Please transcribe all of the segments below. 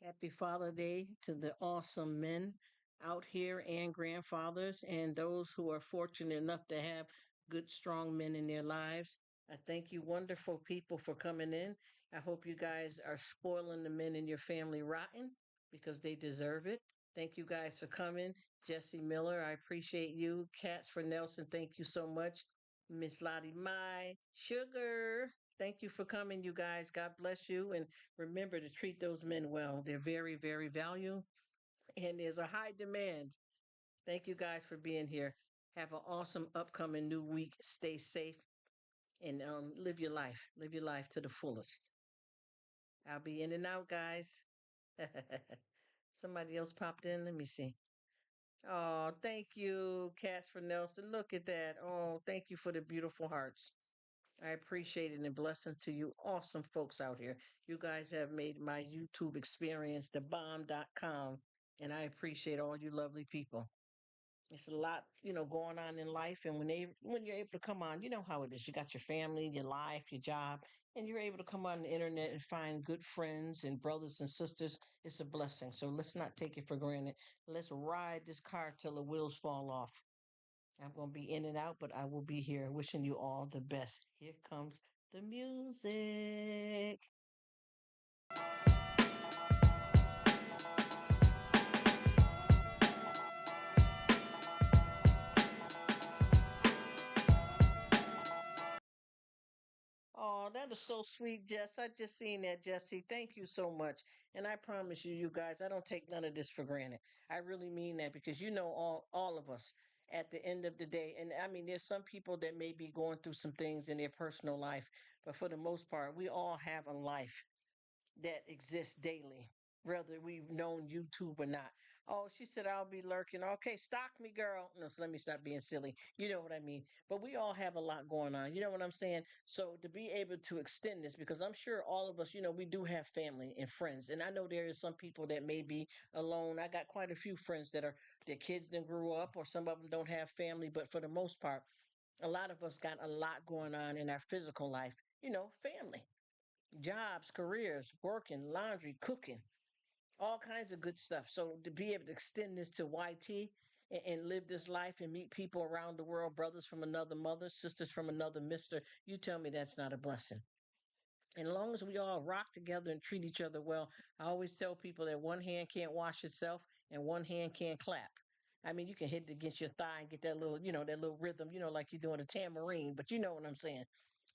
Happy Father Day to the awesome men out here and grandfathers and those who are fortunate enough to have good, strong men in their lives. I thank you, wonderful people, for coming in. I hope you guys are spoiling the men in your family rotten because they deserve it. Thank you guys for coming. Jesse Miller, I appreciate you. Cats for Nelson, thank you so much. Miss Lottie Mai, Sugar, thank you for coming, you guys. God bless you. And remember to treat those men well. They're very, very valuable, and there's a high demand. Thank you guys for being here. Have an awesome upcoming new week. Stay safe and live your life. Live your life to the fullest. I'll be in and out, guys. Somebody else popped in. Let me see. Oh, thank you, Cats for Nelson. Look at that. Oh, thank you for the beautiful hearts. I appreciate it and blessing to you awesome folks out here. You guys have made my YouTube experience the bomb.com, and I appreciate all you lovely people. It's a lot, going on in life, and when you're able to come on, you know how it is. You got your family, your life, your job, and you're able to come on the internet and find good friends and brothers and sisters. It's a blessing. So let's not take it for granted. Let's ride this car till the wheels fall off. I'm going to be in and out, but I will be here wishing you all the best. Here comes the music. Oh, that is so sweet, Jess. I just seen that, Jesse. Thank you so much. And I promise you, you guys, I don't take none of this for granted. I really mean that because all of us at the end of the day, and I mean, there's some people that may be going through some things in their personal life, but for the most part, we all have a life that exists daily, whether we've known YouTube or not. Oh, she said, I'll be lurking. Okay, stalk me, girl. No, so let me stop being silly. You know what I mean? But we all have a lot going on. You know what I'm saying? So to be able to extend this, because I'm sure all of us, we do have family and friends. And I know there is some people that may be alone. I got quite a few friends that their kids didn't grow up, or some of them don't have family. But for the most part, a lot of us got a lot going on in our physical life, family, jobs, careers, working, laundry, cooking, all kinds of good stuff. So to be able to extend this to YT and live this life and meet people around the world, brothers from another mother, sisters from another mister, you tell me that's not a blessing. And as long as we all rock together and treat each other well, I always tell people that one hand can't wash itself and one hand can't clap. I mean, you can hit it against your thigh and get that little, that little rhythm, like you're doing a tambourine, but you know what I'm saying.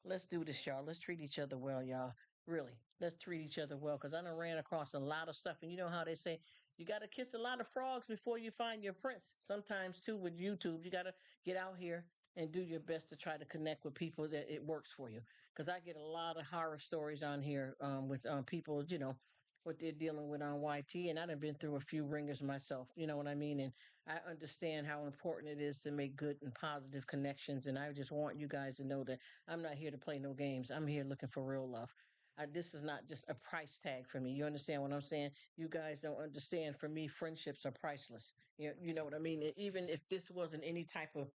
Let's do this, y'all. Let's treat each other well, y'all. Really, let's treat each other well because I done ran across a lot of stuff. And you know how they say you got to kiss a lot of frogs before you find your prince. Sometimes, too, with YouTube, you got to get out here and do your best to try to connect with people that it works for you. Because I get a lot of horror stories on here with people, what they're dealing with on YT. And I've been through a few ringers myself. You know what I mean? And I understand how important it is to make good and positive connections. And I just want you guys to know that I'm not here to play no games. I'm here looking for real love. This is not just a price tag for me. You understand what I'm saying? You guys don't understand. For me, friendships are priceless. You know what I mean? Even if this wasn't any type of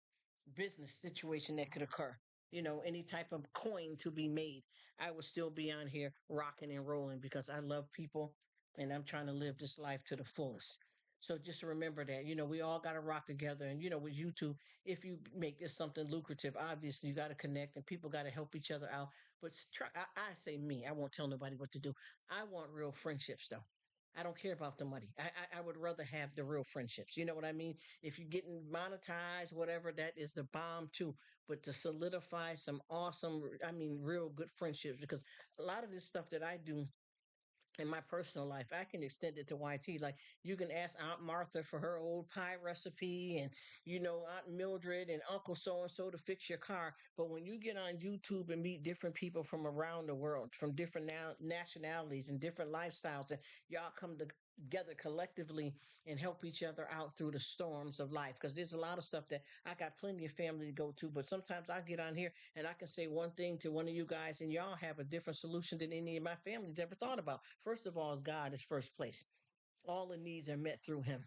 business situation that could occur, any type of coin to be made, I would still be on here rocking and rolling because I love people and I'm trying to live this life to the fullest. So just remember that, we all got to rock together. And, with YouTube, if you make this something lucrative, obviously you got to connect and people got to help each other out. But I say me, I won't tell nobody what to do. I want real friendships, though. I don't care about the money. I would rather have the real friendships. You know what I mean? If you're getting monetized, whatever, that is the bomb too. But to solidify some awesome, I mean, real good friendships, because a lot of this stuff that I do in my personal life, I can extend it to YT. Like you can ask Aunt Martha for her old pie recipe, and Aunt Mildred and Uncle so and so to fix your car. But when you get on YouTube and meet different people from around the world, from different nationalities and different lifestyles, and y'all come together collectively and help each other out through the storms of life. Because there's a lot of stuff that I got plenty of family to go to, but sometimes I get on here and I can say one thing to one of you guys, and y'all have a different solution than any of my family's ever thought about. First of all, is God is first place. All the needs are met through Him.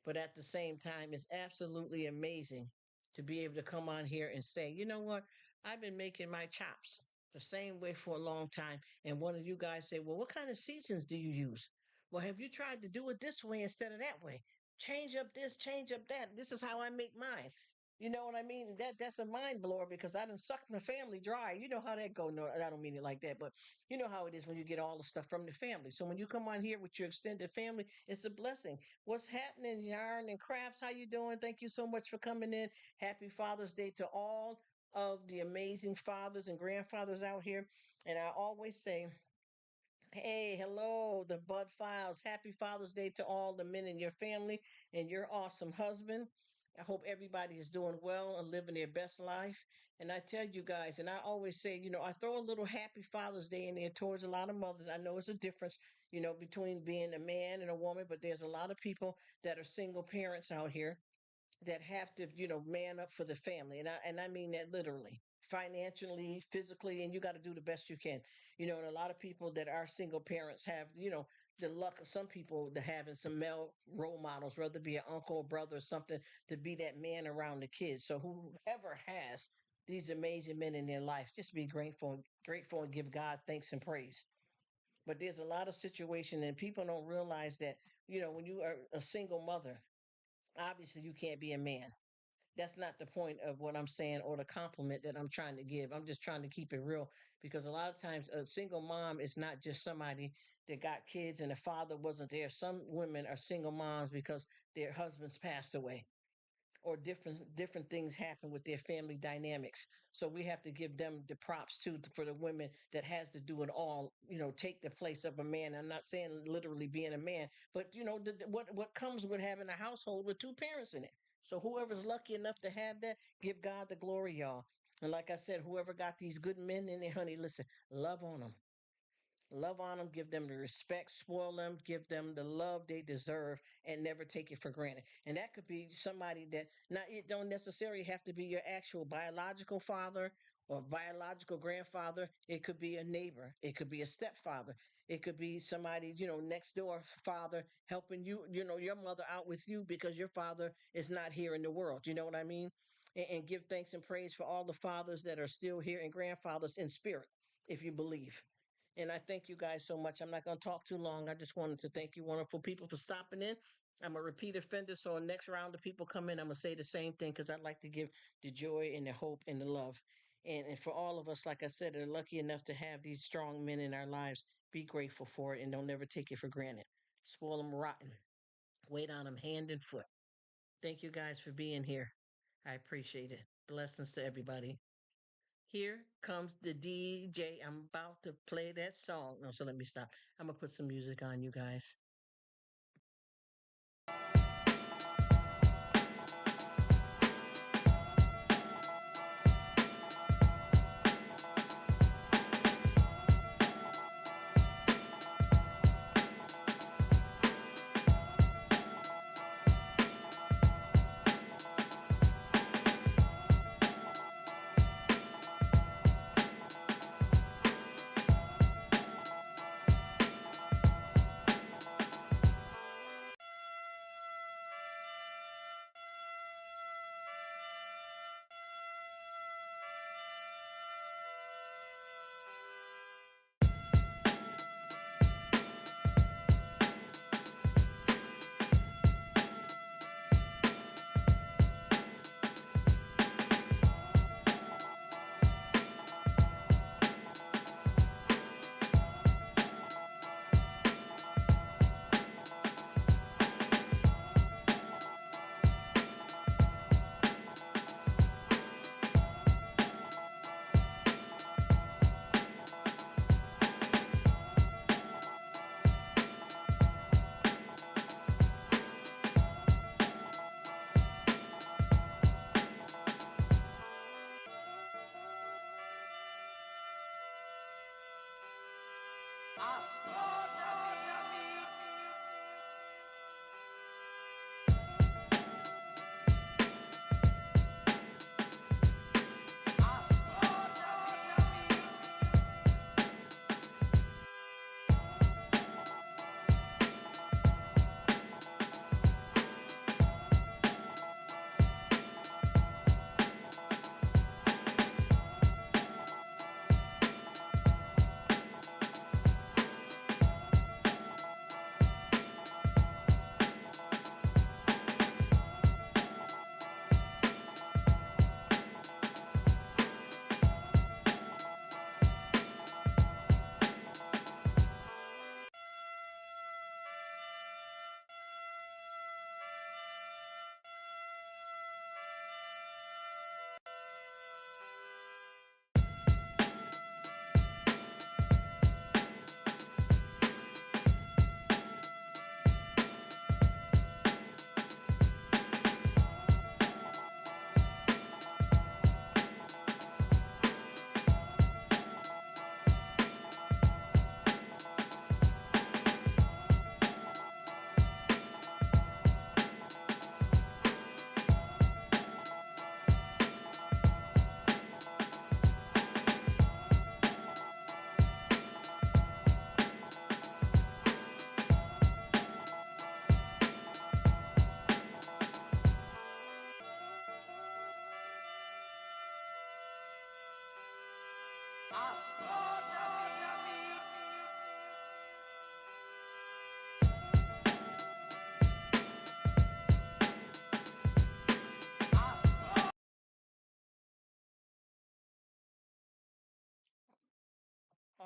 But at the same time, it's absolutely amazing to be able to come on here and say, you know what? I've been making my chops the same way for a long time. And one of you guys say, well, what kind of seasons do you use? Well, have you tried to do it this way instead of that way? Change up this, change up that. This is how I make mine. You know what I mean? That's a mind blower because I done sucked my family dry. You know how that go. No, I don't mean it like that, but you know how it is when you get all the stuff from the family. So when you come on here with your extended family, it's a blessing. What's happening, Yarn and Crafts? How you doing? Thank you so much for coming in. Happy Father's Day to all of the amazing fathers and grandfathers out here. And I always say, hey, hello, the Bud Files. Happy Father's Day to all the men in your family and your awesome husband. I hope everybody is doing well and living their best life. And I tell you guys, and I always say, I throw a little Happy Father's Day in there towards a lot of mothers. I know it's a difference, between being a man and a woman, but there's a lot of people that are single parents out here that have to, man up for the family. And I mean that literally, financially, physically, and you got to do the best you can. And a lot of people that are single parents have, the luck of some people to having some male role models, whether it be an uncle or brother or something, to be that man around the kids. So whoever has these amazing men in their life, just be grateful and give God thanks and praise. But there's a lot of situation and people don't realize that, when you are a single mother, obviously you can't be a man. That's not the point of what I'm saying or the compliment that I'm trying to give. I'm just trying to keep it real because a lot of times a single mom is not just somebody that got kids and the father wasn't there. Some women are single moms because their husbands passed away or different things happen with their family dynamics. So we have to give them the props too for the women that has to do it all. Take the place of a man. I'm not saying literally being a man, but what comes with having a household with two parents in it. So whoever's lucky enough to have that, give God the glory, y'all. And like I said, whoever got these good men in there, honey, listen, love on them. Love on them, give them the respect, spoil them, give them the love they deserve, and never take it for granted. And that could be somebody that not it don't necessarily have to be your actual biological father or biological grandfather. It could be a neighbor, it could be a stepfather, it could be somebody, next door father helping you, your mother out with you because your father is not here in the world. You know what I mean? And give thanks and praise for all the fathers that are still here and grandfathers in spirit, if you believe. And I thank you guys so much. I'm not going to talk too long. I just wanted to thank you, wonderful people, for stopping in. I'm a repeat offender, so next round of people come in, I'm going to say the same thing because I'd like to give the joy and the hope and the love. And for all of us, like I said, are lucky enough to have these strong men in our lives, be grateful for it and don't never take it for granted. Spoil them rotten. Wait on them hand and foot. Thank you guys for being here. I appreciate it. Blessings to everybody. Here comes the DJ. I'm about to play that song. No, so let me stop. I'm gonna put some music on, you guys.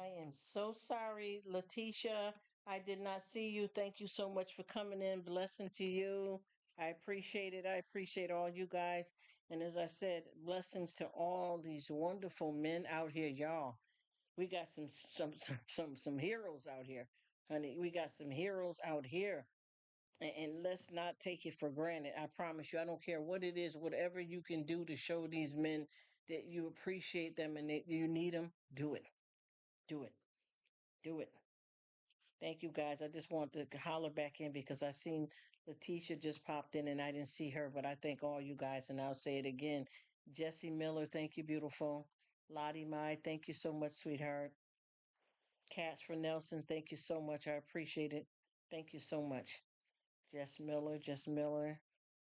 I am so sorry, Letitia. I did not see you. Thank you so much for coming in. Blessing to you. I appreciate it. I appreciate all you guys. And as I said, blessings to all these wonderful men out here, y'all. We got some heroes out here, honey. We got some heroes out here. And let's not take it for granted. I promise you, I don't care what it is, whatever you can do to show these men that you appreciate them and that you need them, do it. Do it. Do it. Thank you guys. I just wanted to holler back in because I seen Letitia just popped in and I didn't see her, but I thank all you guys and I'll say it again. Jesse Miller, thank you, beautiful. Lottie Mai, thank you so much, sweetheart. Cats for Nelson, thank you so much. I appreciate it. Thank you so much. Jess Miller.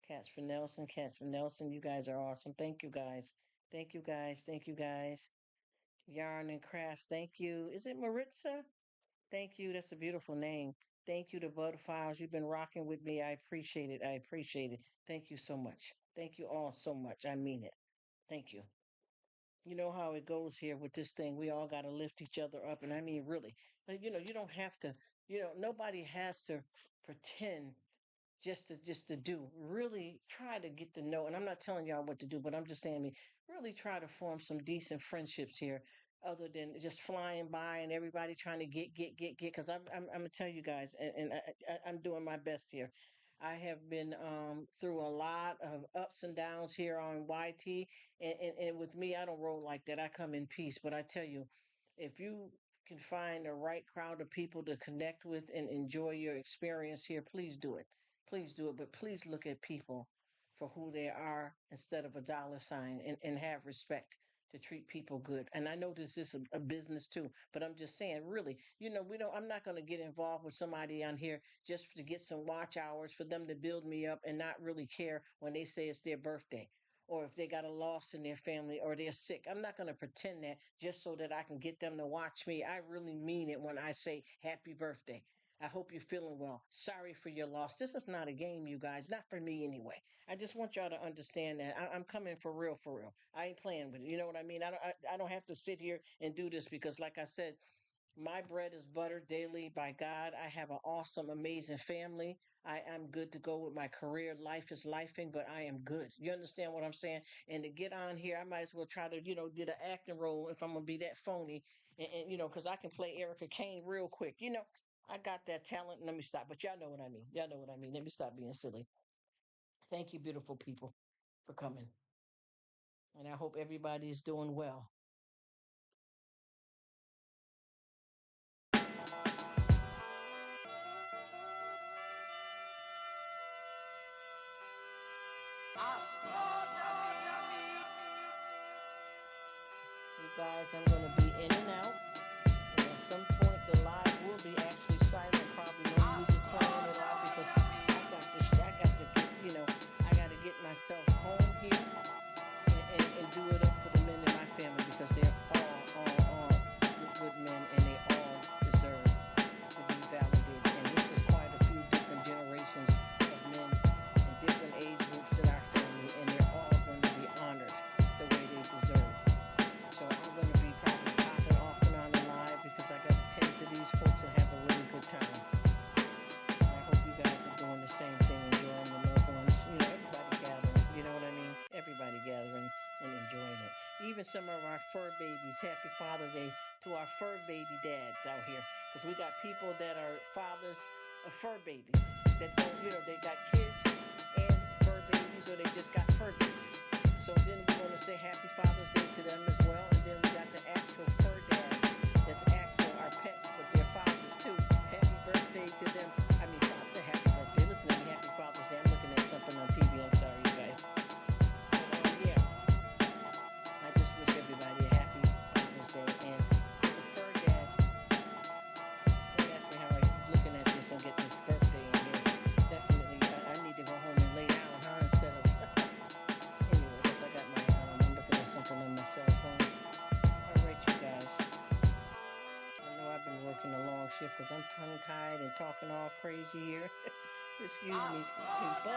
Cats for Nelson, Cats for Nelson. You guys are awesome. Thank you guys. Thank you guys. Thank you guys. Yarn and Craft, thank you. Is it Maritza? Thank you. That's a beautiful name. Thank you to Butterfiles. You've been rocking with me. I appreciate it. I appreciate it. Thank you so much. Thank you all so much. I mean it. Thank you. You know how it goes here with this thing. We all got to lift each other up. And I mean, really, like, you don't have to, nobody has to pretend just to do really try to get to know, and I'm not telling y'all what to do, but I'm just saying, really try to form some decent friendships here, other than just flying by and everybody trying to get, because I'm gonna tell you guys, and I'm doing my best here. I have been through a lot of ups and downs here on YT, and with me, I don't roll like that. I come in peace. But I tell you, if you can find the right crowd of people to connect with and enjoy your experience here, please do it. Please do it. But please look at people for who they are instead of a dollar sign, and have respect to treat people good. And I know this is a business too, but I'm just saying, really, I'm not going to get involved with somebody on here just to get some watch hours for them to build me up and not really care when they say it's their birthday, or if they got a loss in their family or they're sick. I'm not going to pretend that just so that I can get them to watch me. I really mean it when I say happy birthday. I hope you're feeling well. Sorry for your loss. This is not a game, you guys. Not for me anyway. I just want y'all to understand that I'm coming for real, for real. I ain't playing with it. You know what I mean? I don't have to sit here and do this because, like I said, my bread is buttered daily by God. I have an awesome, amazing family. I am good to go with my career. Life is lifing, but I am good. You understand what I'm saying? And to get on here, I might as well try to, did an acting role if I'm gonna be that phony, and because I can play Erica Kane real quick. I got that talent. Let me stop. But y'all know what I mean. Y'all know what I mean. Let me stop being silly. Thank you, beautiful people, for coming, and I hope everybody is doing well. You guys, I'm gonna be in and out. And at some point, the live will be actually silent. Probably no music playing at all because I got to get, I got to get myself home here, and do it up for the men in my family because they're all good men and they all deserve to be validated. And this is quite a few different generations of men and different age groups in our family, and they're all going to be honored the way they deserve. So I'm going to be probably popping off and on the live because I got to tend to these folks and have a really good time. And I hope you guys are doing the same thing, enjoying the loved ones. Everybody gathering. You know what I mean? Everybody gathering and enjoying it. Even some of our fur babies. Happy Father's Day to our fur baby dads out here. Because we got people that are fathers of fur babies that don't, they got kids and fur babies, or they just got fur babies. So then we want to say Happy Father's Day to them as well. And then we got the actual fur dads that's actual our pets, but they're fathers too. Happy birthday to them. I mean, father, happy birthday. Listen to me, Happy Father's Day. I'm looking at something on TV. I'm sorry, you guys. But yeah, I just wish everybody a happy Father's Day. And to the fur dads, don't ask me how I'm looking at this and get this birthday in here. Definitely, I need to go home and lay down, huh? Instead of anyway, guess I got I'm looking at something on my cell phone. All right, you guys. I know I've been working a long shift because I'm tongue-tied and talking all crazy here. Excuse me, people.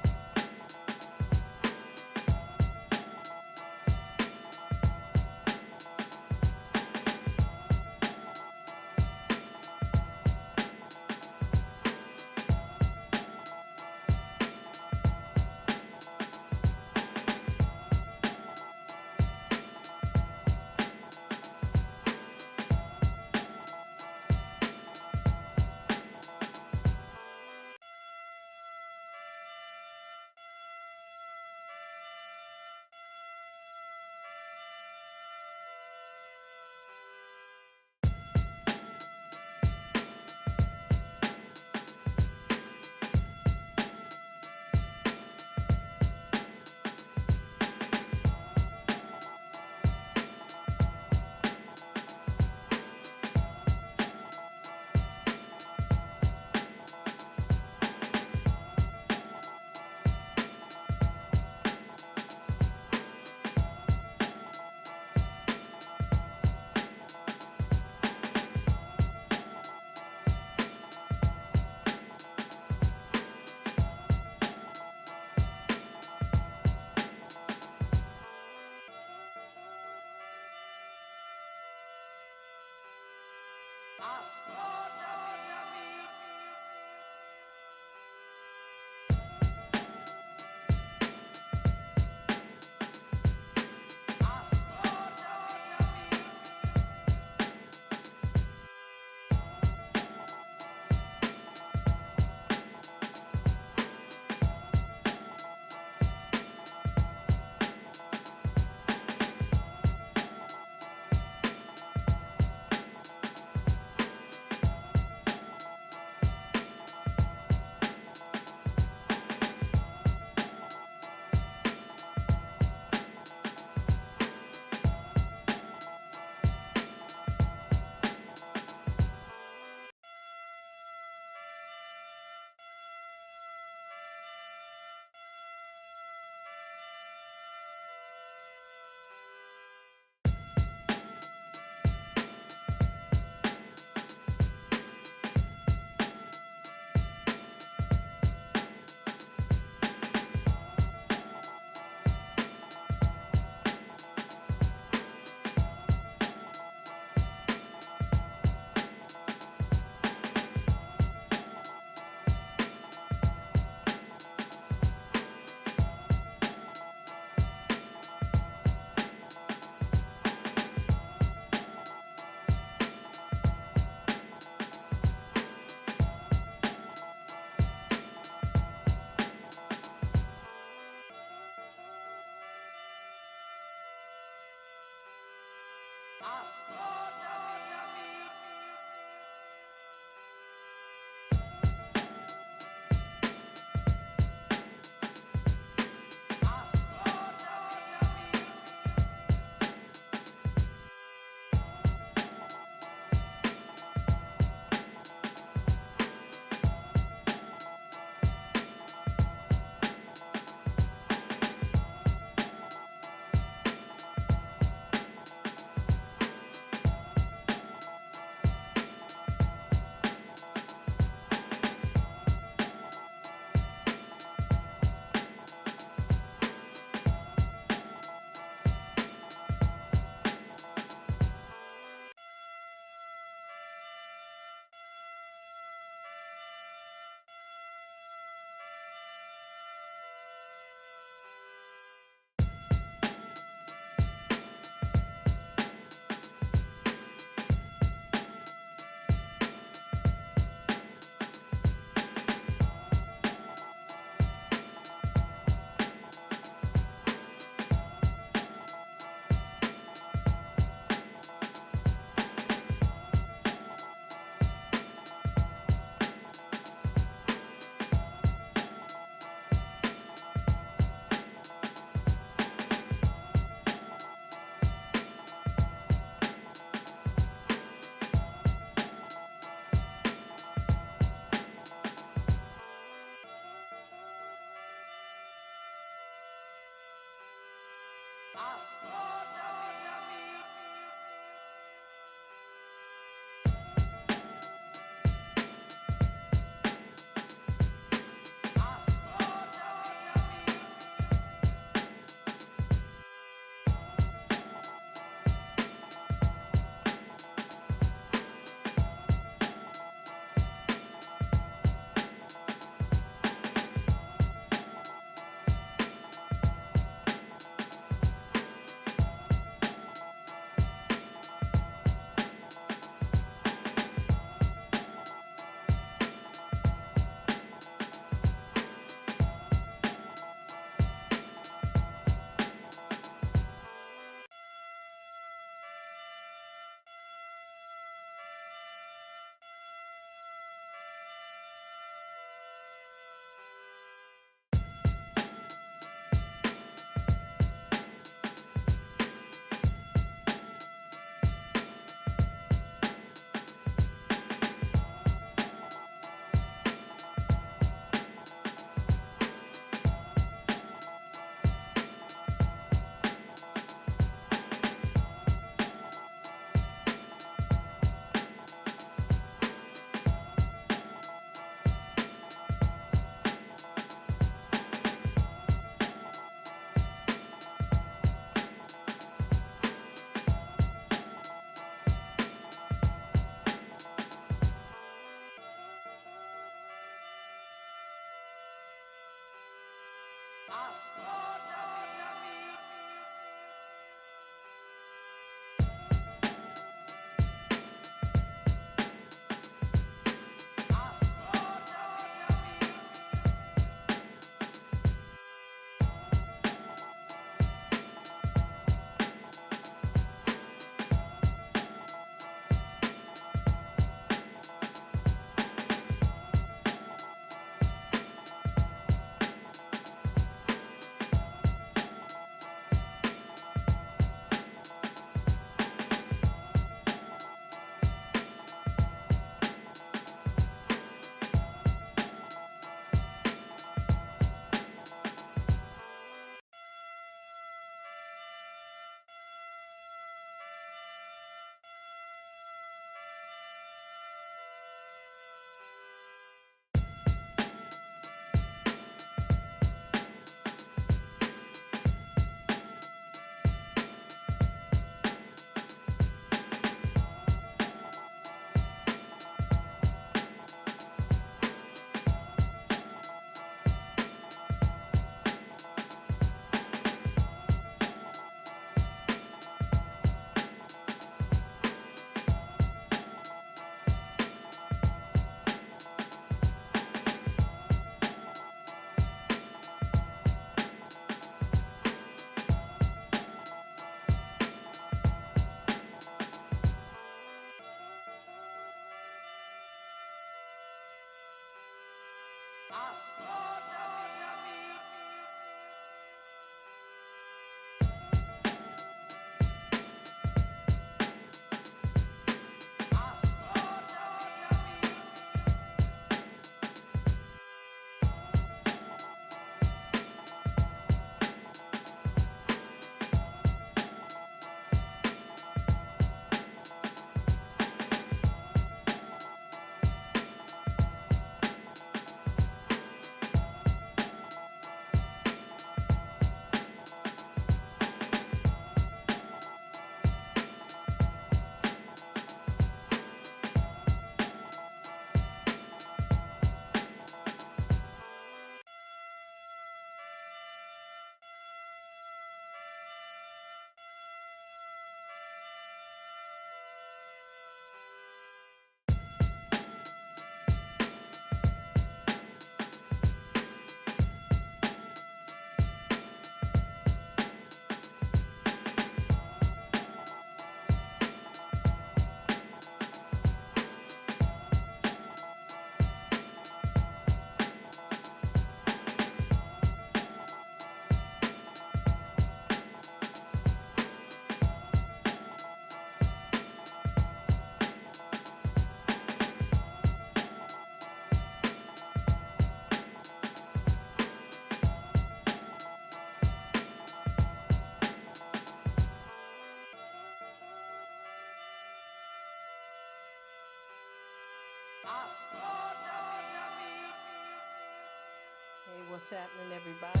What's happening, everybody?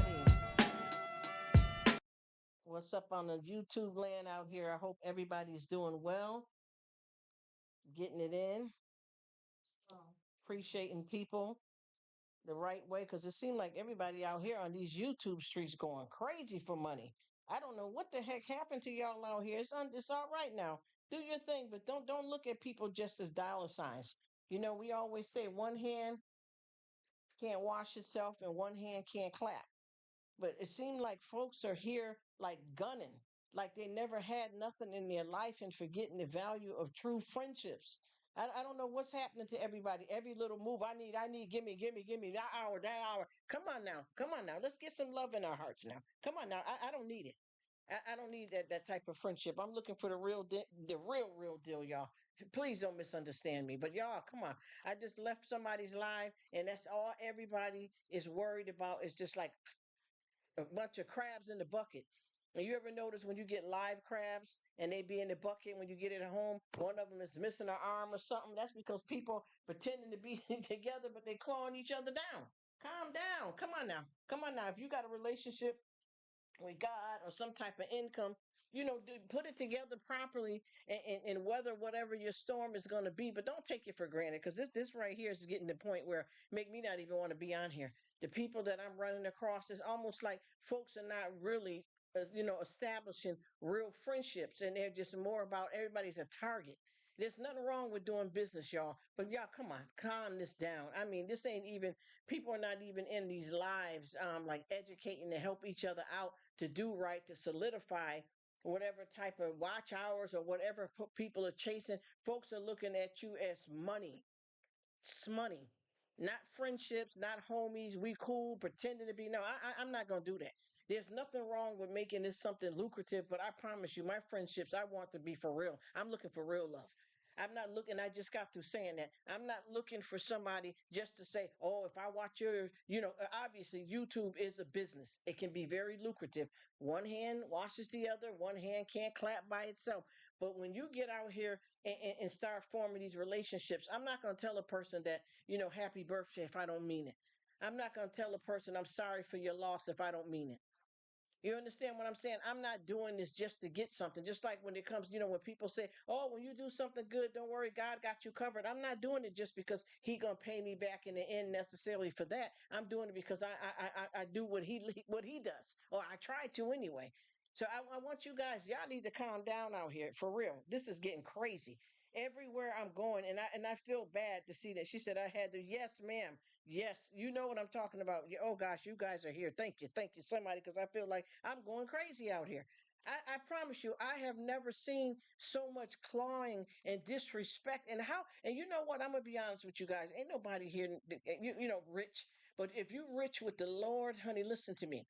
What's up on the YouTube land out here? I hope everybody's doing well, getting it in, appreciating people the right way, because it seemed like everybody out here on these YouTube streets going crazy for money. I don't know what the heck happened to y'all out here. It's all right now. Do your thing, but don't look at people just as dollar signs. You know, we always say one hand can't wash itself and one hand can't clap. But it seemed like folks are here like gunning, like they never had nothing in their life and forgetting the value of true friendships. I don't know what's happening to everybody. Every little move give me that hour. Come on now. Come on now. Let's get some love in our hearts now. Come on now. I don't need it. I don't need that type of friendship. I'm looking for the real deal, y'all. Please don't misunderstand me. But y'all, come on. I just left somebody's live, and that's all everybody is worried about. Is just like a bunch of crabs in the bucket. And you ever notice when you get live crabs and they be in the bucket when you get it at home, one of them is missing an arm or something? That's because people pretending to be together, but they clawing each other down. Calm down. Come on now. Come on now. If you got a relationship with God or some type of income, put it together properly and weather whatever your storm is going to be. But don't take it for granted, because this right here is getting to the point where make me not even want to be on here. The people that I'm running across is almost like folks are not really, establishing real friendships, and they're just more about everybody's a target. There's nothing wrong with doing business, y'all. But y'all, come on, calm this down. I mean, this ain't even, people are not even in these lives, like educating to help each other out to do right, to solidify whatever type of watch hours or whatever people are chasing. Folks are looking at you as money. It's money, not friendships, not homies. We cool, pretending to be. No, I'm not going to do that. There's nothing wrong with making this something lucrative, but I promise you, my friendships, I want to be for real. I'm looking for real love. I'm not looking, I just got through saying that. I'm not looking for somebody just to say, oh, if I watch your, obviously YouTube is a business. It can be very lucrative. One hand washes the other, one hand can't clap by itself. But when you get out here and start forming these relationships, I'm not going to tell a person that, happy birthday if I don't mean it. I'm not going to tell a person I'm sorry for your loss if I don't mean it. You understand what I'm saying? I'm not doing this just to get something. Just like when it comes, when people say, "Oh, when you do something good, don't worry, God got you covered." I'm not doing it just because He gonna pay me back in the end necessarily for that. I'm doing it because I do what He does, or I try to anyway. So I want you guys, y'all need to calm down out here for real. This is getting crazy. Everywhere I'm going, and I feel bad to see that. She said I had to. Yes, ma'am. Yes, you know what I'm talking about. Oh gosh, you guys are here. Thank you, somebody, because I feel like I'm going crazy out here. I promise you, I have never seen so much clawing and disrespect. And you know what? I'm gonna be honest with you guys. Ain't nobody here, rich. But if you rich with the Lord, honey, listen to me.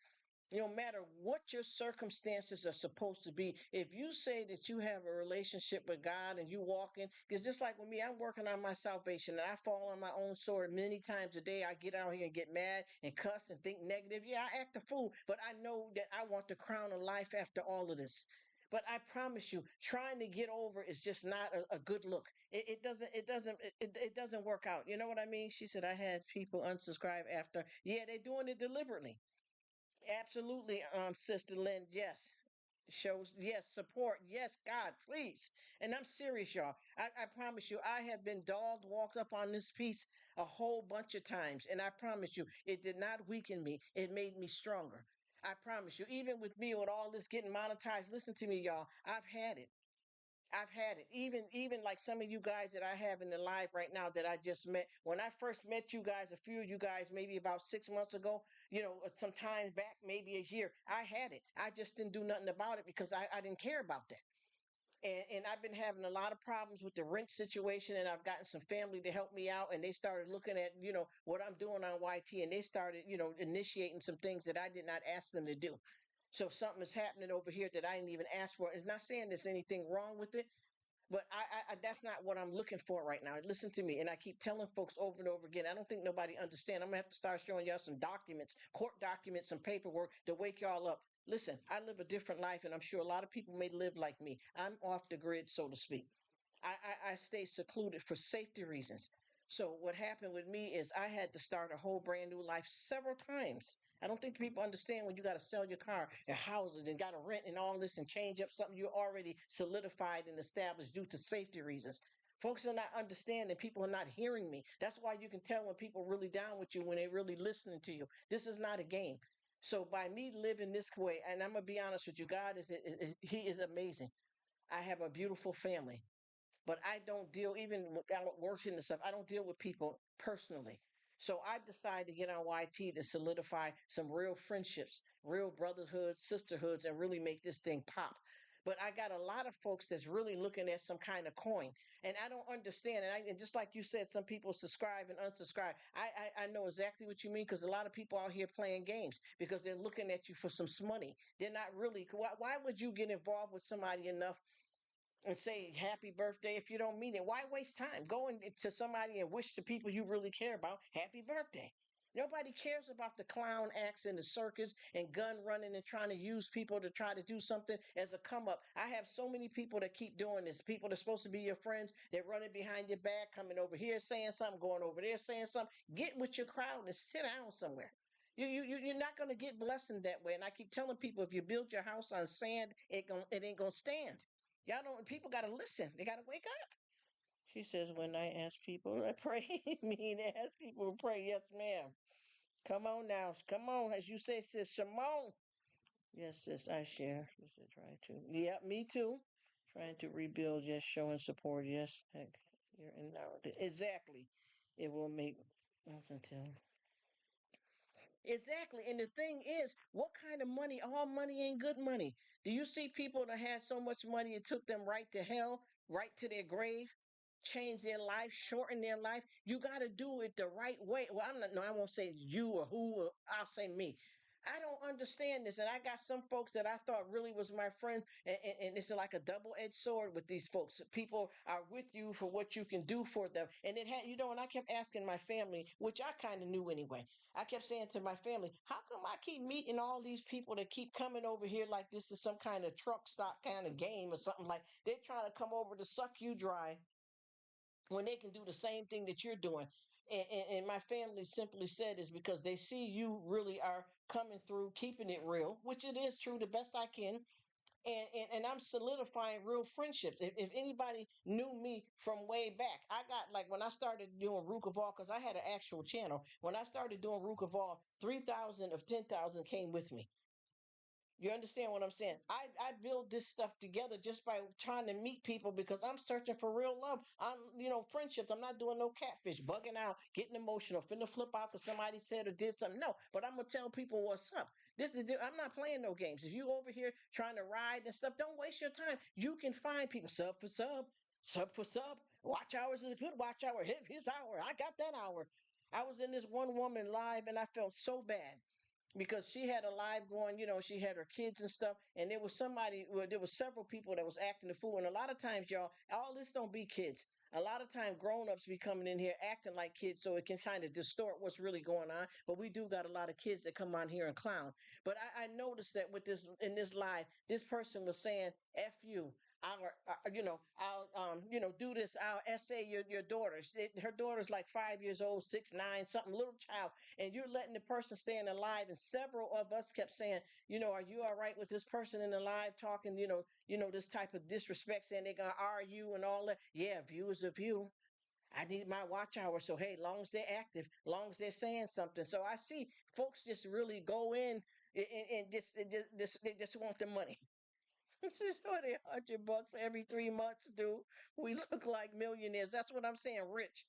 No matter what your circumstances are supposed to be, if you say that you have a relationship with God and you walk in, because just like with me, I'm working on my salvation and I fall on my own sword many times a day. I get out here and get mad and cuss and think negative. Yeah, I act a fool, but I know that I want the crown of life after all of this. But I promise you, trying to get over is just not a good look. It doesn't work out. You know what I mean? She said I had people unsubscribe after. Yeah, they're doing it deliberately. Absolutely, Sister Lynn. Yes. Shows, yes, support. Yes, God, please. And I'm serious, y'all. I promise you, I have been dogged, walked up on this piece a whole bunch of times. And I promise you, it did not weaken me. It made me stronger. I promise you, even with me, with all this getting monetized, listen to me, y'all. I've had it. I've had it. Even like some of you guys that I have in the live right now that I just met. When I first met you guys, a few of you guys, maybe about 6 months ago, some time back, maybe a year, I had it. I just didn't do nothing about it because I didn't care about that. And I've been having a lot of problems with the rent situation, and I've gotten some family to help me out, and they started looking at, what I'm doing on YT, and they started, initiating some things that I did not ask them to do. So something is happening over here that I didn't even ask for. It's not saying there's anything wrong with it, but that's not what I'm looking for right now. Listen to me, and I keep telling folks over and over again. I don't think nobody understands. I'm gonna have to start showing y'all some documents, court documents, some paperwork to wake y'all up. Listen, I live a different life, and I'm sure a lot of people may live like me. I'm off the grid, so to speak. I stay secluded for safety reasons. So what happened with me is I had to start a whole brand new life several times. I don't think people understand when you got to sell your car and houses and got to rent and all this and change up something you already solidified and established due to safety reasons. Folks are not understanding. People are not hearing me. That's why you can tell when people are really down with you, when they're really listening to you. This is not a game. So by me living this way, and I'm gonna be honest with you, God He is amazing. I have a beautiful family, but I don't deal, even without working and stuff, I don't deal with people personally. So I decided to get on YT to solidify some real friendships, real brotherhoods, sisterhoods, and really make this thing pop. But I got a lot of folks that's really looking at some kind of coin, and I don't understand. And just like you said, some people subscribe and unsubscribe. I know exactly what you mean, because a lot of people out here playing games because they're looking at you for some money. They're not really. Why would you get involved with somebody enough and say happy birthday if you don't mean it? Why waste time going to somebody and wish the people you really care about happy birthday? Nobody cares about the clown acts in the circus and gun running and trying to use people to try to do something as a come up. I have so many people that keep doing this. People that's supposed to be your friends, they're running behind your back, coming over here saying something, going over there saying something. Get with your crowd and sit down somewhere. You're not going to get blessing that way. And I keep telling people, if you build your house on sand, it ain't going to stand. Y'all don't, people got to listen. They got to wake up. She says, when I ask people to pray, mean ask people to pray. Yes, ma'am. Come on now. Come on. As you say, sis, Shimon. Yes, sis, I share. She said, try to. Yeah, me too. Trying to rebuild, yes, showing support, yes. Heck, you're in now. Exactly. It will make until. Exactly. And the thing is, what kind of money? All money ain't good money. Do you see people that had so much money it took them right to hell, right to their grave, change their life, shorten their life? You got to do it the right way. Well, I'm not, no, I won't say you or who, or I'll say me. I don't understand this. And I got some folks that I thought really was my friends. And it's like a double-edged sword with these folks. People are with you for what you can do for them. And it had, and I kept asking my family, which I kind of knew anyway. I kept saying to my family, how come I keep meeting all these people that keep coming over here like this is some kind of truck stop kind of game or something, like they're trying to come over to suck you dry when they can do the same thing that you're doing. And my family simply said is because they see you really are coming through, keeping it real, which it is true the best I can. And I'm solidifying real friendships. If anybody knew me from way back, I got, like, when I started doing Rruk of all, because I had an actual channel. When I started doing Rruk of all, 3,000 of 10,000 came with me. You understand what I'm saying? I build this stuff together just by trying to meet people, because I'm searching for real love. I'm, friendships. I'm not doing no catfish, bugging out, getting emotional, finna flip out because somebody said or did something. No, but I'm gonna tell people what's up. I'm not playing no games. If you over here trying to ride and stuff, don't waste your time. You can find people sub for sub, sub for sub. Watch hours is a good watch hour. Hit his hour. I got that hour. I was in this one woman live and I felt so bad because she had a live going, she had her kids and stuff, and there was several people that was acting the fool. And a lot of times, y'all, all this don't be kids. A lot of time grown-ups be coming in here acting like kids, so it can kind of distort what's really going on. But we do got a lot of kids that come on here and clown. But I noticed that with this, in this live, this person was saying F you. I'll do this. I'll essay your daughter. Her daughter's like 5 years old, 6, 9, something, little child, and you're letting the person stay in the live. And several of us kept saying, are you all right with this person in the live talking, this type of disrespect, saying they're gonna argue and all that. Yeah, view is a view. I need my watch hour. So hey, long as they're active, long as they're saying something. So I see folks just really go in and they just want the money. This is what $100 every 3 months do. We look like millionaires. That's what I'm saying. Rich.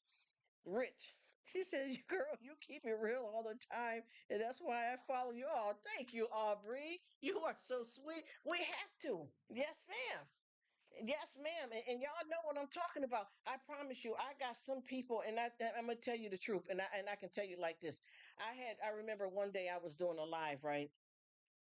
Rich. She says, girl, you keep it real all the time. And that's why I follow you. Oh, thank you, Aubrey. You are so sweet. We have to. Yes, ma'am. Yes, ma'am. And y'all know what I'm talking about. I promise you, I got some people, and I'm going to tell you the truth. And I can tell you like this. I remember one day I was doing a live, right?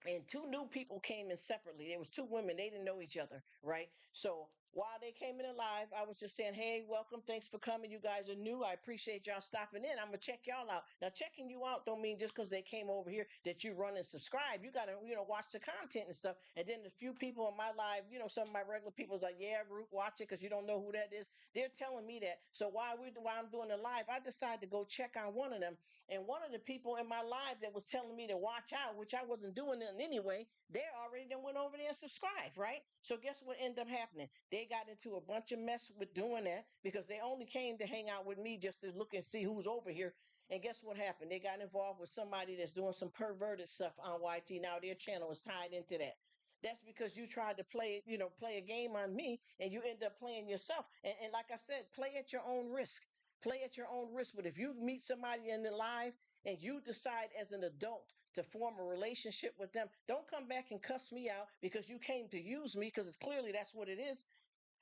And two new people came in separately. There was two women. They didn't know each other, right? So While they came in live, I was just saying, hey, welcome. Thanks for coming. You guys are new. I appreciate y'all stopping in. I'm going to check y'all out. Now, checking you out don't mean just because they came over here that you run and subscribe. You got to, watch the content and stuff. And then a few people in my live, some of my regular people is like, yeah, Rruk, watch it because you don't know who that is. They're telling me that. So while I'm doing the live, I decided to go check on one of them. And one of the people in my live that was telling me to watch out, which I wasn't doing it anyway, they already then went over there and subscribed, right? So guess what ended up happening? They got into a bunch of mess with doing that because they only came to hang out with me just to look and see who's over here. And guess what happened? They got involved with somebody that's doing some perverted stuff on YT. Now their channel is tied into that. That's because you tried to play a game on me and you end up playing yourself. And like I said, play at your own risk. Play at your own risk. But if you meet somebody in the live and you decide as an adult to form a relationship with them, don't come back and cuss me out because you came to use me, because it's clearly that's what it is.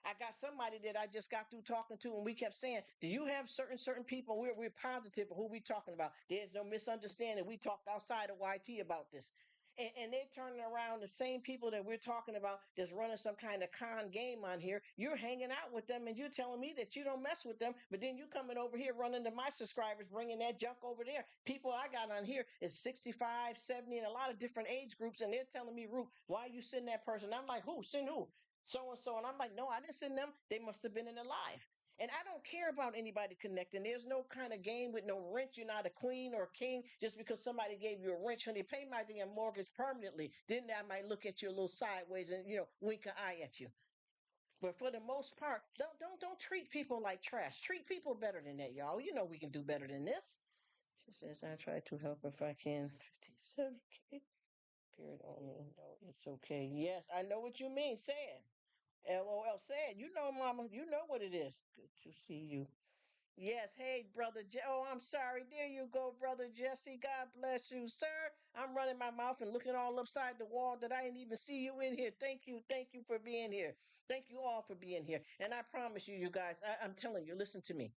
I got somebody that I just got through talking to, and we kept saying, "Do you have certain people?" We're positive of who we talking about. There's no misunderstanding. We talked outside of YT about this, and they're turning around the same people that we're talking about that's running some kind of con game on here. You're hanging out with them, and you're telling me that you don't mess with them, but then you coming over here running to my subscribers, bringing that junk over there. People I got on here is 65, 70, and a lot of different age groups, and they're telling me, "Rruk, why are you sending that person?" I'm like, "Who? Send who?" So and so. And I'm like, no, I didn't send them. They must have been in the live. And I don't care about anybody connecting. There's no kind of game with no wrench. You're not a queen or a king just because somebody gave you a wrench. Honey, pay my damn mortgage permanently. Then I might look at you a little sideways and wink an eye at you. But for the most part, don't treat people like trash. Treat people better than that, y'all. You know we can do better than this. She says, I try to help if I can. 57K. Period only. No, it's okay. Yes, I know what you mean. Say it. LOL said, you know, mama, you know what it is. Good to see you. Yes, hey, brother. Oh, I'm sorry. There you go, brother Jesse. God bless you, sir. I'm running my mouth and looking all upside the wall that I didn't even see you in here. Thank you for being here. Thank you all for being here. And I promise you, you guys, I'm telling you, listen to me.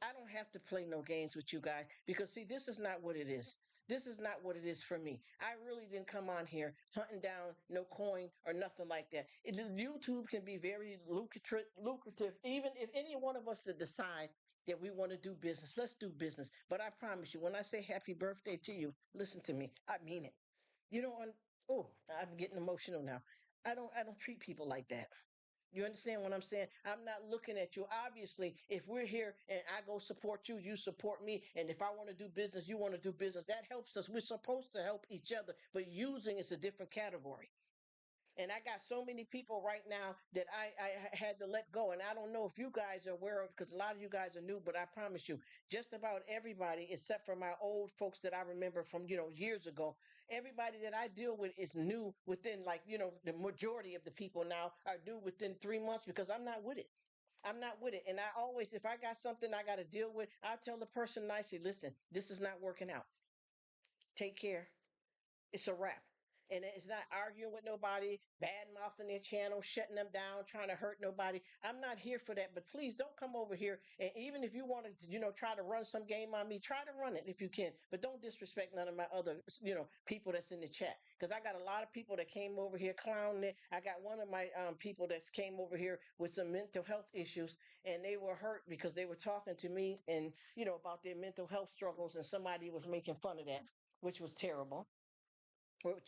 I don't have to play no games with you guys because, see, this is not what it is. This is not what it is for me. I really didn't come on here hunting down no coin or nothing like that. YouTube can be very lucrative, even if any one of us to decide that we want to do business. Let's do business. But I promise you, when I say happy birthday to you, listen to me. I mean it. You know, oh, I'm getting emotional now. I don't treat people like that. You understand what I'm saying? I'm not looking at you. Obviously, if we're here and I go support you, you support me. And if I want to do business, you want to do business. That helps us. We're supposed to help each other. But using is a different category. And I got so many people right now that I had to let go. And I don't know if you guys are aware of, because a lot of you guys are new, but I promise you, just about everybody, except for my old folks that I remember from, years ago, everybody that I deal with is new within, like, the majority of the people now are new within 3 months because I'm not with it. I'm not with it. And I always, if I got something I got to deal with, I'll tell the person nicely, listen, this is not working out. Take care. It's a wrap. And it's not arguing with nobody, bad mouthing their channel, shutting them down, trying to hurt nobody. I'm not here for that. But please don't come over here. And even if you wanted to, try to run some game on me, try to run it if you can. But don't disrespect none of my other, people that's in the chat. Because I got a lot of people that came over here clowning it. I got one of my people that came over here with some mental health issues, and they were hurt because they were talking to me and, about their mental health struggles, and somebody was making fun of that, which was terrible,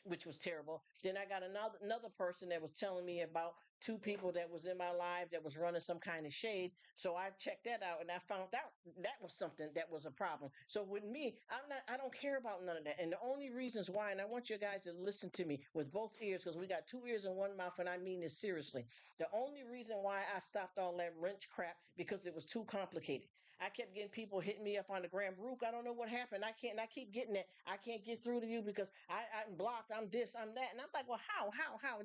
which was terrible. Then I got another person that was telling me about two people that was in my life that was running some kind of shade. So I checked that out and I found out that was something that was a problem. So with me, I don't care about none of that. And the only reasons why, and I want you guys to listen to me with both ears, because we got two ears and one mouth, and I mean this seriously. The only reason why I stopped all that wrench crap because it was too complicated. I kept getting people hitting me up on the gram. Rruk, I don't know what happened. I keep getting it. I can't get through to you because I'm blocked. I'm this, I'm that. And I'm like, well, how?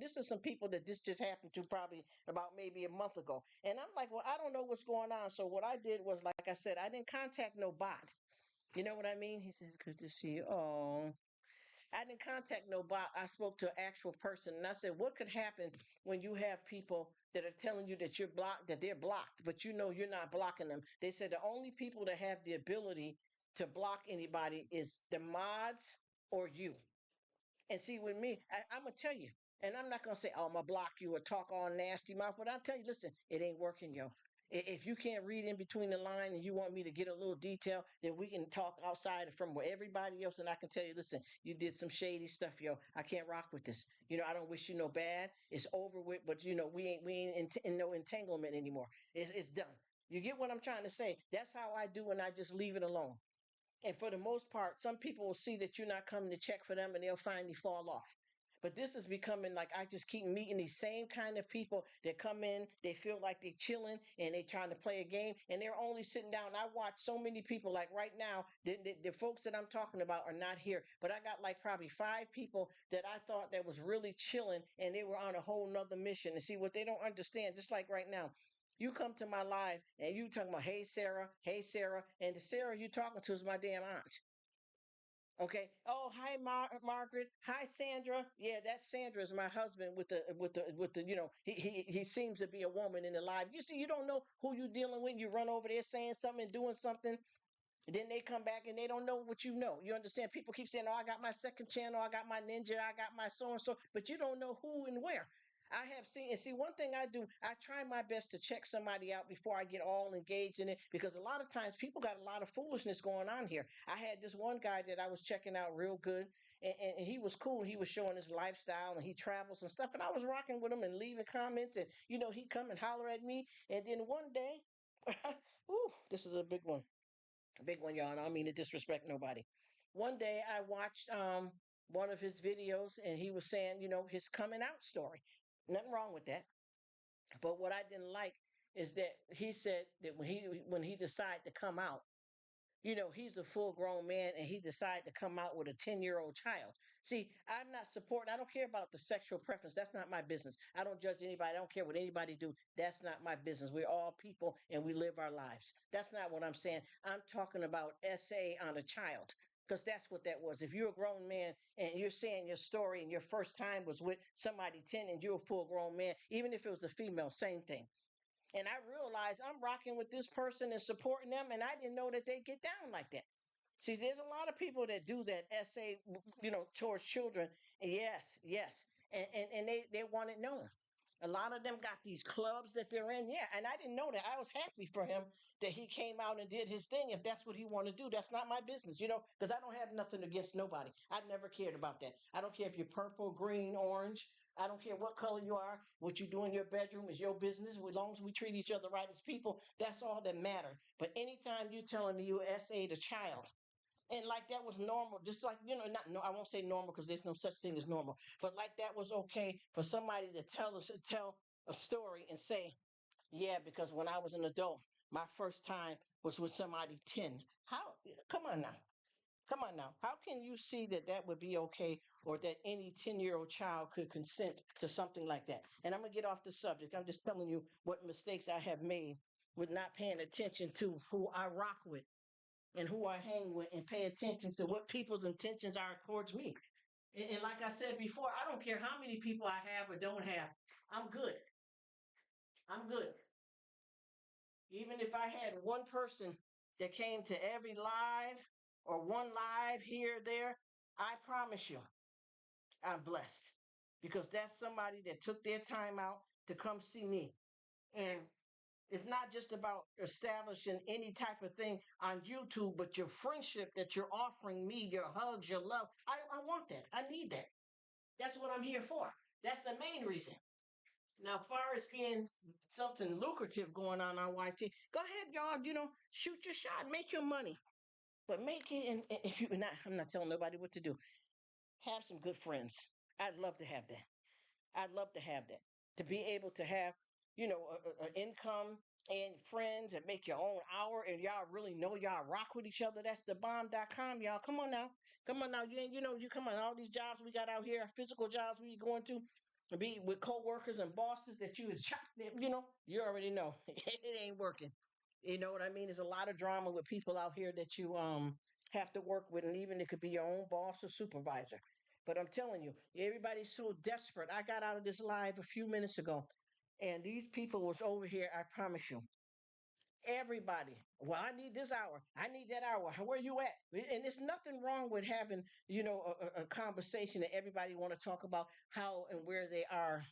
This is some people that this just happened to probably about maybe a month ago. And I'm like, well, I don't know what's going on. So what I did was, like I said, I didn't contact no bot. You know what I mean? He says, good to see you. Oh, I didn't contact no bot. I spoke to an actual person, and I said, what could happen when you have people that are telling you that you're blocked, that they're blocked, but you're not blocking them? They said the only people that have the ability to block anybody is the mods or you. And see, with me, I'm gonna tell you. And I'm not gonna say, "Oh, I'm gonna block you" or talk all nasty mouth, but I'll tell you, listen, it ain't working, yo. If you can't read in between the line and you want me to get a little detail, then we can talk outside from where everybody else, and I can tell you, listen, you did some shady stuff, yo. I can't rock with this. I don't wish you no bad. It's over with, but we ain't in no entanglement anymore. It's done. You get what I'm trying to say? That's how I do, and I just leave it alone. And for the most part, some people will see that you're not coming to check for them and they'll finally fall off. But this is becoming like I just keep meeting these same kind of people that come in, they feel like they're chilling and they're trying to play a game and they're only sitting down. I watch so many people like right now, the folks that I'm talking about are not here, but I got like probably 5 people that I thought that was really chilling and they were on a whole nother mission. And see what they don't understand, just like right now, you come to my live and you talking about, hey Sarah, and the Sarah you talking to is my damn aunt. Okay. Oh, hi, Margaret. Hi, Sandra. Yeah, that Sandra is my husband with the. He seems to be a woman in the live. You see, you don't know who you dealing with. You run over there saying something, doing something. And then they come back and they don't know what you know. You understand? People keep saying, "Oh, I got my second channel, I got my ninja, I got my so and so," but you don't know who and where. I have seen, and see, one thing I do, I try my best to check somebody out before I get all engaged in it because a lot of times people got a lot of foolishness going on here. I had this one guy that I was checking out real good, and he was cool. He was showing his lifestyle and he travels and stuff, and I was rocking with him and leaving comments, and he'd come and holler at me, and then one day, ooh, this is a big one. A big one, y'all. And I don't mean to disrespect nobody. One day I watched one of his videos and he was saying, his coming out story. Nothing wrong with that. But what I didn't like is that he said that when he decided to come out, he's a full grown man and he decided to come out with a 10-year-old child. See, I'm not supporting, I don't care about the sexual preference. That's not my business. I don't judge anybody. I don't care what anybody do. That's not my business. We're all people and we live our lives. That's not what I'm saying. I'm talking about SA on a child. Because that's what that was. If you're a grown man and you're saying your story and your first time was with somebody 10 and you're a full grown man, even if it was a female, same thing. And I realized I'm rocking with this person and supporting them, and I didn't know that they get down like that. See, there's a lot of people that do that essay, towards children. Yes, yes, and they want it known. A lot of them got these clubs that they're in. Yeah, and I didn't know that. I was happy for him that he came out and did his thing. If that's what he wanted to do, that's not my business, because I don't have nothing against nobody. I never cared about that. I don't care if you're purple, green, orange. I don't care what color you are. What you do in your bedroom is your business. As long as we treat each other right as people, that's all that matters. But anytime you're telling me you SA the child, and like that was normal, just like not no, I won't say normal because there's no such thing as normal, but like that was okay for somebody to tell a story and say, yeah, because when I was an adult, my first time was with somebody 10. How? Come on now. Come on now. How can you see that that would be okay or that any 10-year-old child could consent to something like that? And I'm going to get off the subject. I'm just telling you what mistakes I have made with not paying attention to who I rock with and who I hang with and pay attention to what people's intentions are towards me. And like I said before, I don't care how many people I have or don't have. I'm good. I'm good. Even if I had one person that came to every live or one live here or there, I promise you, I'm blessed because that's somebody that took their time out to come see me. And it's not just about establishing any type of thing on YouTube, but your friendship that you're offering me, your hugs, your love. I want that. I need that. That's what I'm here for. That's the main reason. Now, as far as being something lucrative going on YT, go ahead, y'all. Shoot your shot, make your money, but make it. And if you not, I'm not telling nobody what to do. Have some good friends. I'd love to have that. I'd love to have that. To be able to have, an income and friends and make your own hour and y'all really know y'all rock with each other. That's the bomb.com, y'all. Come on now. Come on now. You come on, all these jobs we got out here, physical jobs we going to be with co-workers and bosses that you is shocked that, you already know it ain't working. You know what I mean? There's a lot of drama with people out here that you have to work with, and even it could be your own boss or supervisor. But I'm telling you, everybody's so desperate. I got out of this live a few minutes ago, and these people was over here, I promise you. Everybody. Well, I need this hour. I need that hour. Where you at? And there's nothing wrong with having, a conversation that everybody want to talk about how and where they are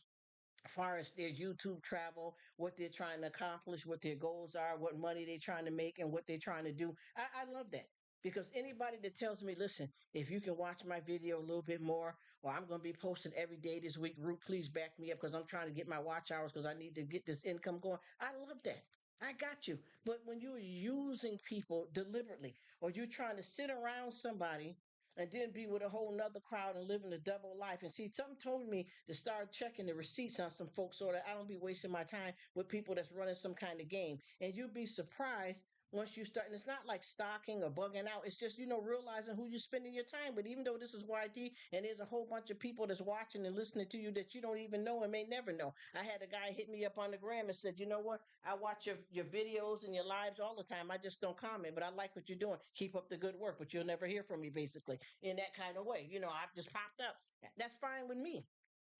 as far as their YouTube travel, what they're trying to accomplish, what their goals are, what money they're trying to make, and what they're trying to do. I love that. Because anybody that tells me, listen, if you can watch my video a little bit more, or I'm going to be posting every day this week, Rruk, please back me up because I'm trying to get my watch hours because I need to get this income going. I love that. I got you. But when you're using people deliberately, or you're trying to sit around somebody and then be with a whole nother crowd and living a double life. And see, something told me to start checking the receipts on some folks so that I don't be wasting my time with people that's running some kind of game. And you'll be surprised once you start. And it's not like stalking or bugging out. It's just, realizing who you're spending your time with. Even though this is YT and there's a whole bunch of people that's watching and listening to you that you don't even know and may never know. I had a guy hit me up on the gram and said, you know what? I watch your videos and your lives all the time. I just don't comment, but I like what you're doing. Keep up the good work, but you'll never hear from me, basically, in that kind of way. I've just popped up. That's fine with me.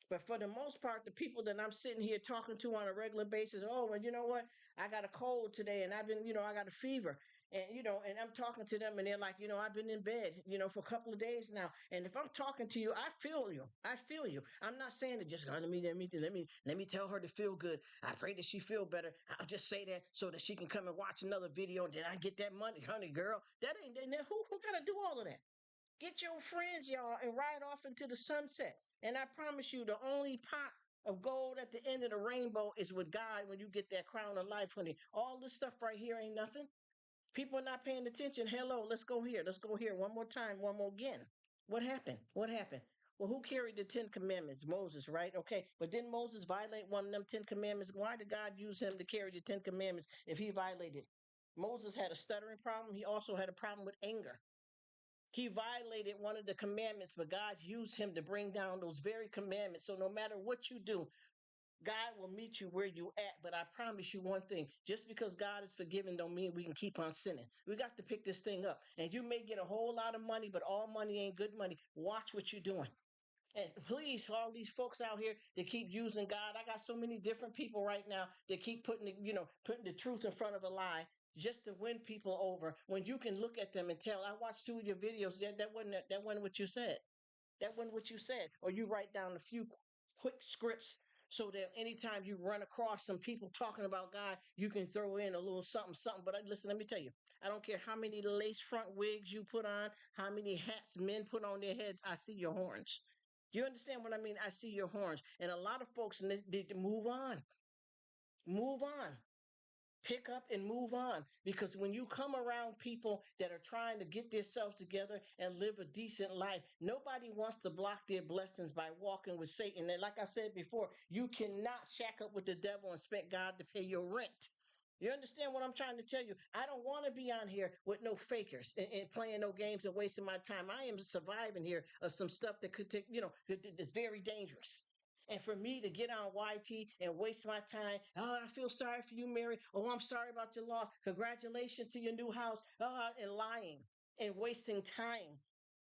But for the most part, the people that I'm sitting here talking to on a regular basis, oh, well, you know what? I got a cold today and I've been, I got a fever. And, and I'm talking to them and they're like, I've been in bed, for a couple of days now. And if I'm talking to you, I feel you. I feel you. I'm not saying that just, let me tell her to feel good. I pray that she feel better. I'll just say that so that she can come and watch another video and then I get that money. Honey, girl, that ain't, who got to do all of that? Get your friends, y'all, and ride off into the sunset. And I promise you, the only pot of gold at the end of the rainbow is with God when you get that crown of life, honey. All this stuff right here ain't nothing. People are not paying attention. Hello, let's go here. Let's go here. One more time, one more again. What happened? What happened? Well, who carried the 10 Commandments? Moses, right? Okay. But didn't Moses violate one of them 10 Commandments? Why did God use him to carry the 10 Commandments if he violated? Moses had a stuttering problem. He also had a problem with anger. He violated one of the commandments, but God used him to bring down those very commandments. So no matter what you do, God will meet you where you at. But I promise you one thing, just because God is forgiven don't mean we can keep on sinning. We got to pick this thing up. And you may get a whole lot of money, but all money ain't good money. Watch what you're doing. And please, all these folks out here that keep using God, I got so many different people right now that keep putting the truth in front of a lie just to win people over. When you can look at them and tell, I watched two of your videos, that wasn't what you said. That wasn't what you said. Or you write down a few quick scripts so that anytime you run across some people talking about God, you can throw in a little something, something. But listen, let me tell you, I don't care how many lace front wigs you put on, how many hats men put on their heads. I see your horns. Do you understand what I mean? I see your horns. And a lot of folks need to move on. Move on. Pick up and move on, because when you come around people that are trying to get themselves together and live a decent life, nobody wants to block their blessings by walking with Satan. And like I said before, you cannot shack up with the devil and expect God to pay your rent. You understand what I'm trying to tell you? I don't want to be on here with no fakers and playing no games and wasting my time. I am surviving here of some stuff that could take, that's very dangerous. And for me to get on YT and waste my time, oh, I feel sorry for you, Mary. Oh, I'm sorry about your loss. Congratulations to your new house. And lying and wasting time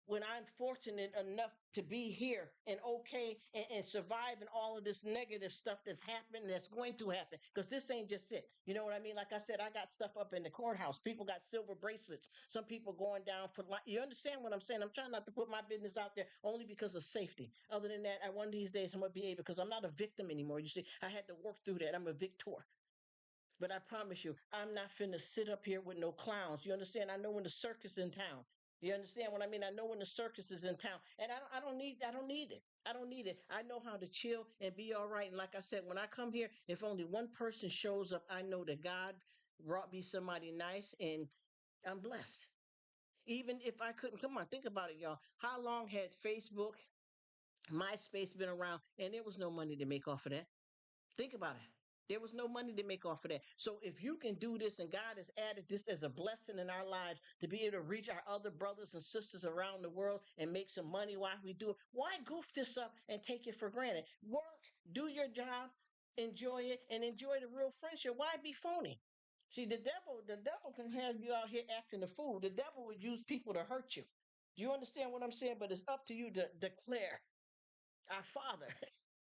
when I'm fortunate enough to be here and okay and surviving all of this negative stuff that's happening, that's going to happen. Because this ain't just it. You know what I mean? Like I said, I got stuff up in the courthouse. People got silver bracelets. Some people going down for life. You understand what I'm saying? I'm trying not to put my business out there only because of safety. Other than that, one of these days I'm going to be able, because I'm not a victim anymore. You see, I had to work through that. I'm a victor. But I promise you, I'm not finna sit up here with no clowns. You understand? I know when the circus is in town. You understand what I mean? I know when the circus is in town, and I don't need it. I don't need it. I know how to chill and be all right. And like I said, when I come here, if only one person shows up, I know that God brought me somebody nice, and I'm blessed. Even if I couldn't, come on, think about it, y'all. How long had Facebook, MySpace been around, and there was no money to make off of that? Think about it. There was no money to make off of that. So if you can do this, and God has added this as a blessing in our lives to be able to reach our other brothers and sisters around the world and make some money while we do it, why goof this up and take it for granted? Work, do your job, enjoy it, and enjoy the real friendship. Why be phony? See, the devil can have you out here acting a fool. The devil would use people to hurt you. Do you understand what I'm saying? But it's up to you to declare our Father.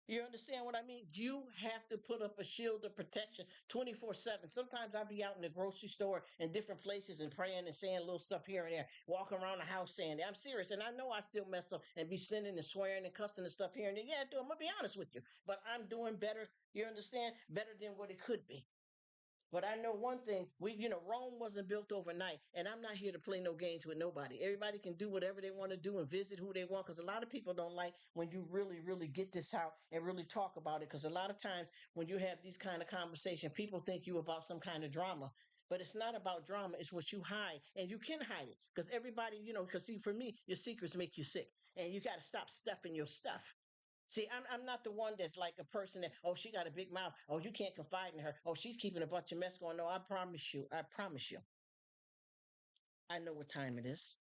You understand what I mean? You have to put up a shield of protection 24/7. Sometimes I'll be out in the grocery store and different places and praying and saying little stuff here and there, walking around the house saying that. I'm serious. And I know I still mess up and be sinning and swearing and cussing and stuff here and there. Yeah, I do. I'm going to be honest with you. But I'm doing better. You understand? Better than what it could be. But I know one thing, Rome wasn't built overnight, and I'm not here to play no games with nobody. Everybody can do whatever they want to do and visit who they want, because a lot of people don't like when you really, really get this out and really talk about it. Because a lot of times when you have these kind of conversation, people think you about some kind of drama. But it's not about drama, it's what you hide. And you can hide it. Because everybody, because see, for me, your secrets make you sick. And you got to stop stuffing your stuff. See, I'm not the one that's like a person that, oh, she got a big mouth. Oh, you can't confide in her. Oh, she's keeping a bunch of mess going. No, I promise you, I know what time it is.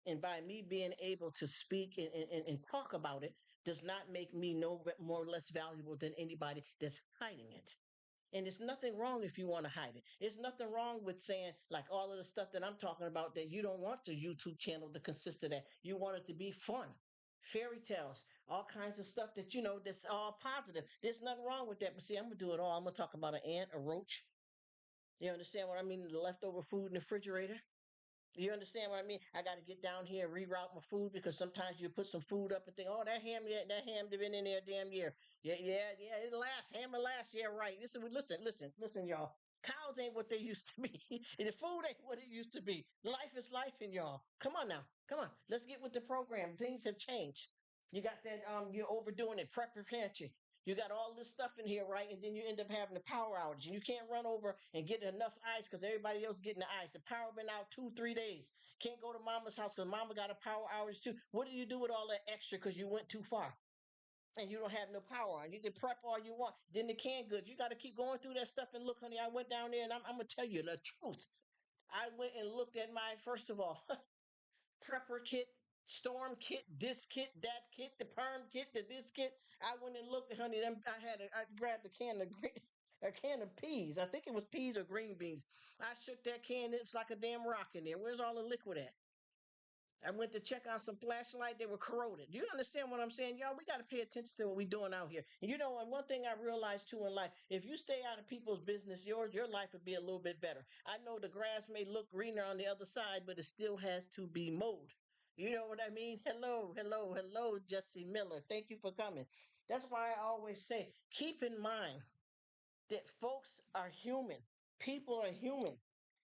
And by me being able to speak and talk about it does not make me no more or less valuable than anybody that's hiding it. And it's nothing wrong if you want to hide it. It's nothing wrong with saying, like all of the stuff that I'm talking about, that you don't want the YouTube channel to consist of that. You want it to be fun. Fairy tales, all kinds of stuff that, that's all positive. There's nothing wrong with that. But see, I'm going to do it all. I'm going to talk about an ant, a roach. You understand what I mean? The leftover food in the refrigerator. You understand what I mean? I got to get down here and reroute my food, because sometimes you put some food up and think, oh, that ham been in there a damn year. Yeah, yeah, yeah. It lasts. Ham will last. Yeah, right. Listen, y'all. Cows ain't what they used to be. The food ain't what it used to be. Life is life, in y'all. Come on now. Come on. Let's get with the program. Things have changed. You got that. You're overdoing it. Prep your pantry. You got all this stuff in here, right? And then you end up having a power outage, and you can't run over and get enough ice because everybody else getting the ice. The power been out 2-3 days. Can't go to mama's house because mama got a power outage too. What do you do with all that extra because you went too far? And you don't have no power on. You can prep all you want. Then the canned goods, you got to keep going through that stuff. And look, honey, I went down there, and I'm going to tell you the truth. I went and looked at my, first of all, prepper kit, storm kit, this kit, that kit, the perm kit, the this kit. I went and looked, honey. I grabbed a can of peas. I think it was peas or green beans. I shook that can. It was like a damn rock in there. Where's all the liquid at? I went to check on some flashlight. They were corroded. Do you understand what I'm saying? Y'all, we got to pay attention to what we're doing out here. And and one thing I realized too in life, if you stay out of people's business, your life would be a little bit better. I know the grass may look greener on the other side, but it still has to be mowed. You know what I mean? Hello, hello, hello, Jesse Miller. Thank you for coming. That's why I always say, keep in mind that folks are human. People are human.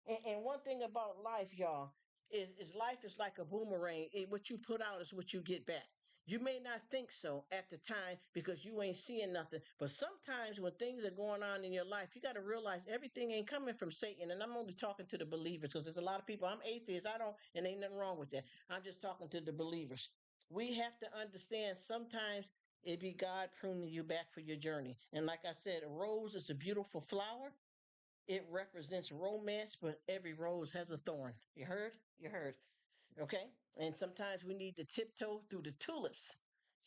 And one thing about life, y'all, is life is like a boomerang. What you put out is what you get back. You may not think so at the time because you ain't seeing nothing. But sometimes when things are going on in your life, you got to realize everything ain't coming from Satan. And I'm only talking to the believers, because there's a lot of people. I'm atheist. I don't, and ain't nothing wrong with that. I'm just talking to the believers. We have to understand sometimes it be God pruning you back for your journey. And like I said, a rose is a beautiful flower. It represents romance, but every rose has a thorn. You heard? You heard. Okay? And sometimes we need to tiptoe through the tulips.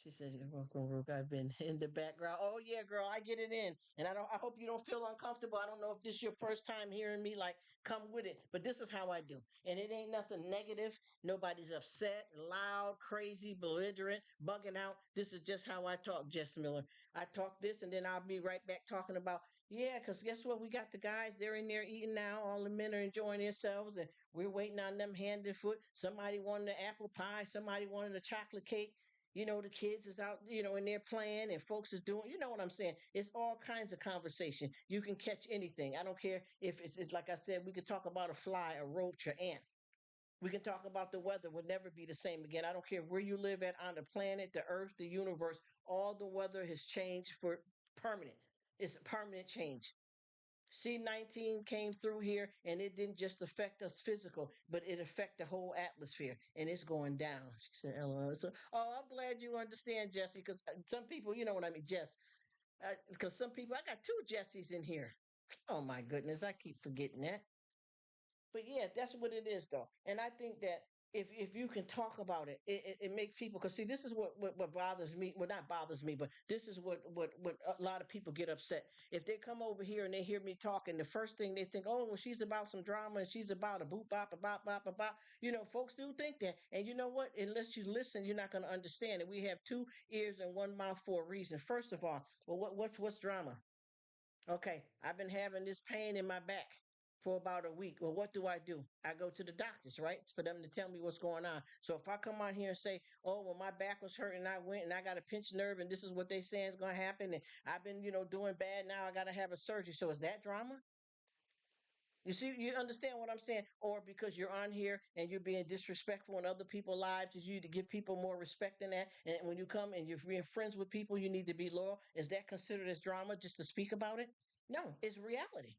She said, "You're welcome, Rruk. I've been in the background." Oh yeah, girl, I get it in. And I hope you don't feel uncomfortable. I don't know if this is your first time hearing me, like, come with it. But this is how I do. And it ain't nothing negative. Nobody's upset, loud, crazy, belligerent, bugging out. This is just how I talk, Jess Miller. I talk this, and then I'll be right back talking about, yeah, because guess what? We got the guys, they're in there eating now. All the men are enjoying themselves, and we're waiting on them hand and foot. Somebody wanted an apple pie, somebody wanted a chocolate cake. The kids is out, in there playing, and folks is doing, you know what I'm saying? It's all kinds of conversation. You can catch anything. I don't care if it's like I said, we could talk about a fly, a roach, or ant. We can talk about the weather will never be the same again. I don't care where you live at on the planet, the earth, the universe. All the weather has changed for permanent. It's a permanent change. C-19 came through here, and it didn't just affect us physical, but it affected the whole atmosphere, and it's going down. She said, "LOL." So, oh, I'm glad you understand, Jesse, because some people, you know what I mean, Jess. Because some people, I got two Jessies in here. Oh my goodness, I keep forgetting that. But yeah, that's what it is, though. And I think that if you can talk about it, it makes people, because see, this is what bothers me. Well, not bothers me, but this is what a lot of people get upset. If they come over here and they hear me talking, the first thing they think, oh, well, she's about some drama and she's about a boop bop a bop bop a bop. Folks do think that. And you know what? Unless you listen, you're not going to understand it. We have two ears and one mouth for a reason. First of all, well, what's drama? Okay, I've been having this pain in my back for about a week. Well, what do? I go to the doctors, right? For them to tell me what's going on. So if I come out here and say, oh, well, my back was hurting, and I went and I got a pinched nerve, and this is what they saying is going to happen, and I've been, doing bad, now I got to have a surgery. So is that drama? You see, you understand what I'm saying? Or because you're on here and you're being disrespectful in other people's lives, is you to give people more respect than that. And when you come and you're being friends with people, you need to be loyal. Is that considered as drama just to speak about it? No, it's reality.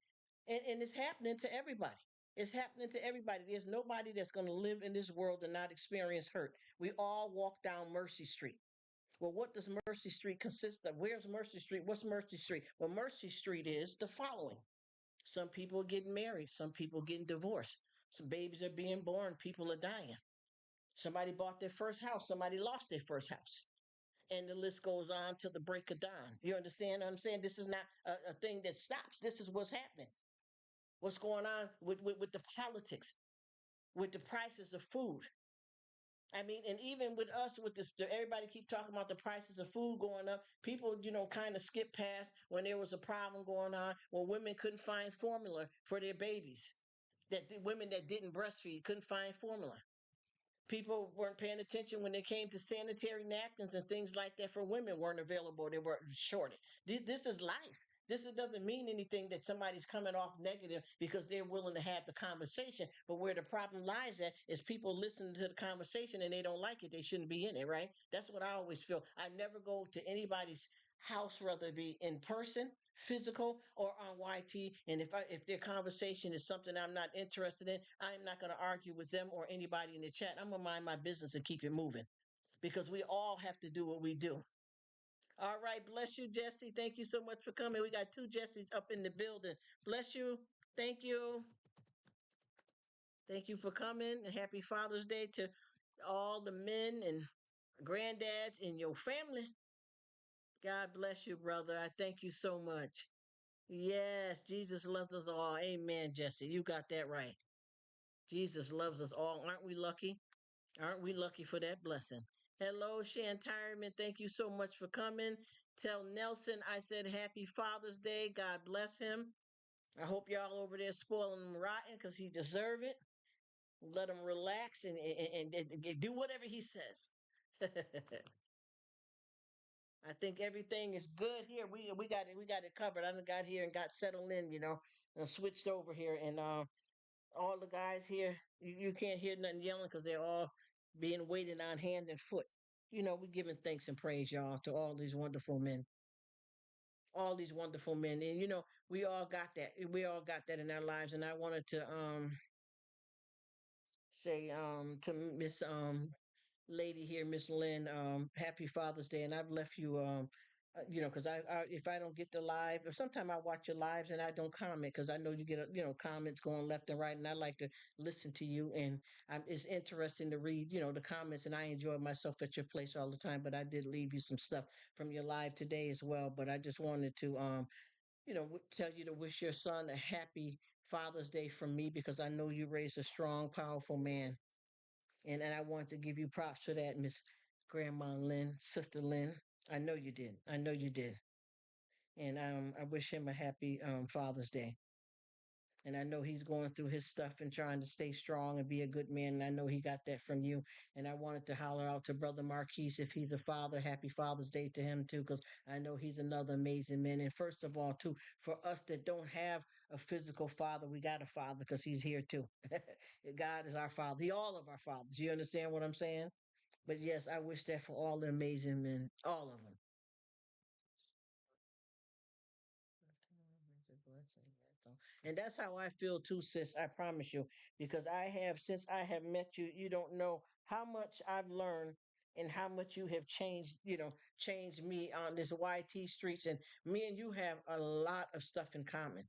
And it's happening to everybody. It's happening to everybody. There's nobody that's going to live in this world and not experience hurt. We all walk down Mercy Street. Well, what does Mercy Street consist of? Where's Mercy Street? What's Mercy Street? Well, Mercy Street is the following. Some people are getting married. Some people are getting divorced. Some babies are being born. People are dying. Somebody bought their first house. Somebody lost their first house. And the list goes on till the break of dawn. You understand what I'm saying? This is not a thing that stops. This is what's happening. What's going on with the politics, with the prices of food. I mean, and even with us, with this, everybody keep talking about the prices of food going up. People, kind of skip past when there was a problem going on when women couldn't find formula for their babies. That the women that didn't breastfeed couldn't find formula. People weren't paying attention when it came to sanitary napkins and things like that for women weren't available. They were shorted. This is life. This doesn't mean anything that somebody's coming off negative because they're willing to have the conversation. But where the problem lies at is people listening to the conversation and they don't like it. They shouldn't be in it, right? That's what I always feel. I never go to anybody's house, whether it be in person, physical, or on YT. And if their conversation is something I'm not interested in, I'm not going to argue with them or anybody in the chat. I'm going to mind my business and keep it moving because we all have to do what we do. All right, bless you, Jesse. Thank you so much for coming. We got two Jessies up in the building. Bless you. Thank you. Thank you for coming. And happy Father's Day to all the men and granddads in your family. God bless you, brother. I thank you so much. Yes, Jesus loves us all. Amen, Jesse. You got that right. Jesus loves us all. Aren't we lucky? Aren't we lucky for that blessing? Hello, Shantireman. Thank you so much for coming. Tell Nelson I said happy Father's Day. God bless him. I hope y'all over there spoiling him rotten because he deserve it. Let him relax and do whatever he says. I think everything is good here. We got it covered. I done got here and got settled in, and switched over here, and all the guys here, you can't hear nothing yelling because they're all being waited on hand and foot. We giving thanks and praise, y'all, to all these wonderful men, and we all got that. We all got that in our lives, and I wanted to say to Miss lady here, Miss Lynn, happy Father's Day. And I've left you, because I if I don't get the live, or sometimes I watch your lives and I don't comment because I know you get, comments going left and right, and I like to listen to you. And it's interesting to read, the comments, and I enjoy myself at your place all the time. But I did leave you some stuff from your live today as well. But I just wanted to, tell you to wish your son a happy Father's Day from me because I know you raised a strong, powerful man. And I want to give you props for that, Miss Grandma Lynn, Sister Lynn. I know you did. I know you did. And I wish him a happy Father's Day. And I know he's going through his stuff and trying to stay strong and be a good man. And I know he got that from you. And I wanted to holler out to Brother Marquise, if he's a father, happy Father's Day to him too, because I know he's another amazing man. And first of all, too, for us that don't have a physical father, we got a father because he's here too. God is our father. He all of our fathers. You understand what I'm saying? But yes, I wish that for all the amazing men, all of them. It's a blessing. And that's how I feel too, sis. I promise you, because since I have met you, you don't know how much I've learned and how much you have changed. Changed me on this YT streets, and me and you have a lot of stuff in common.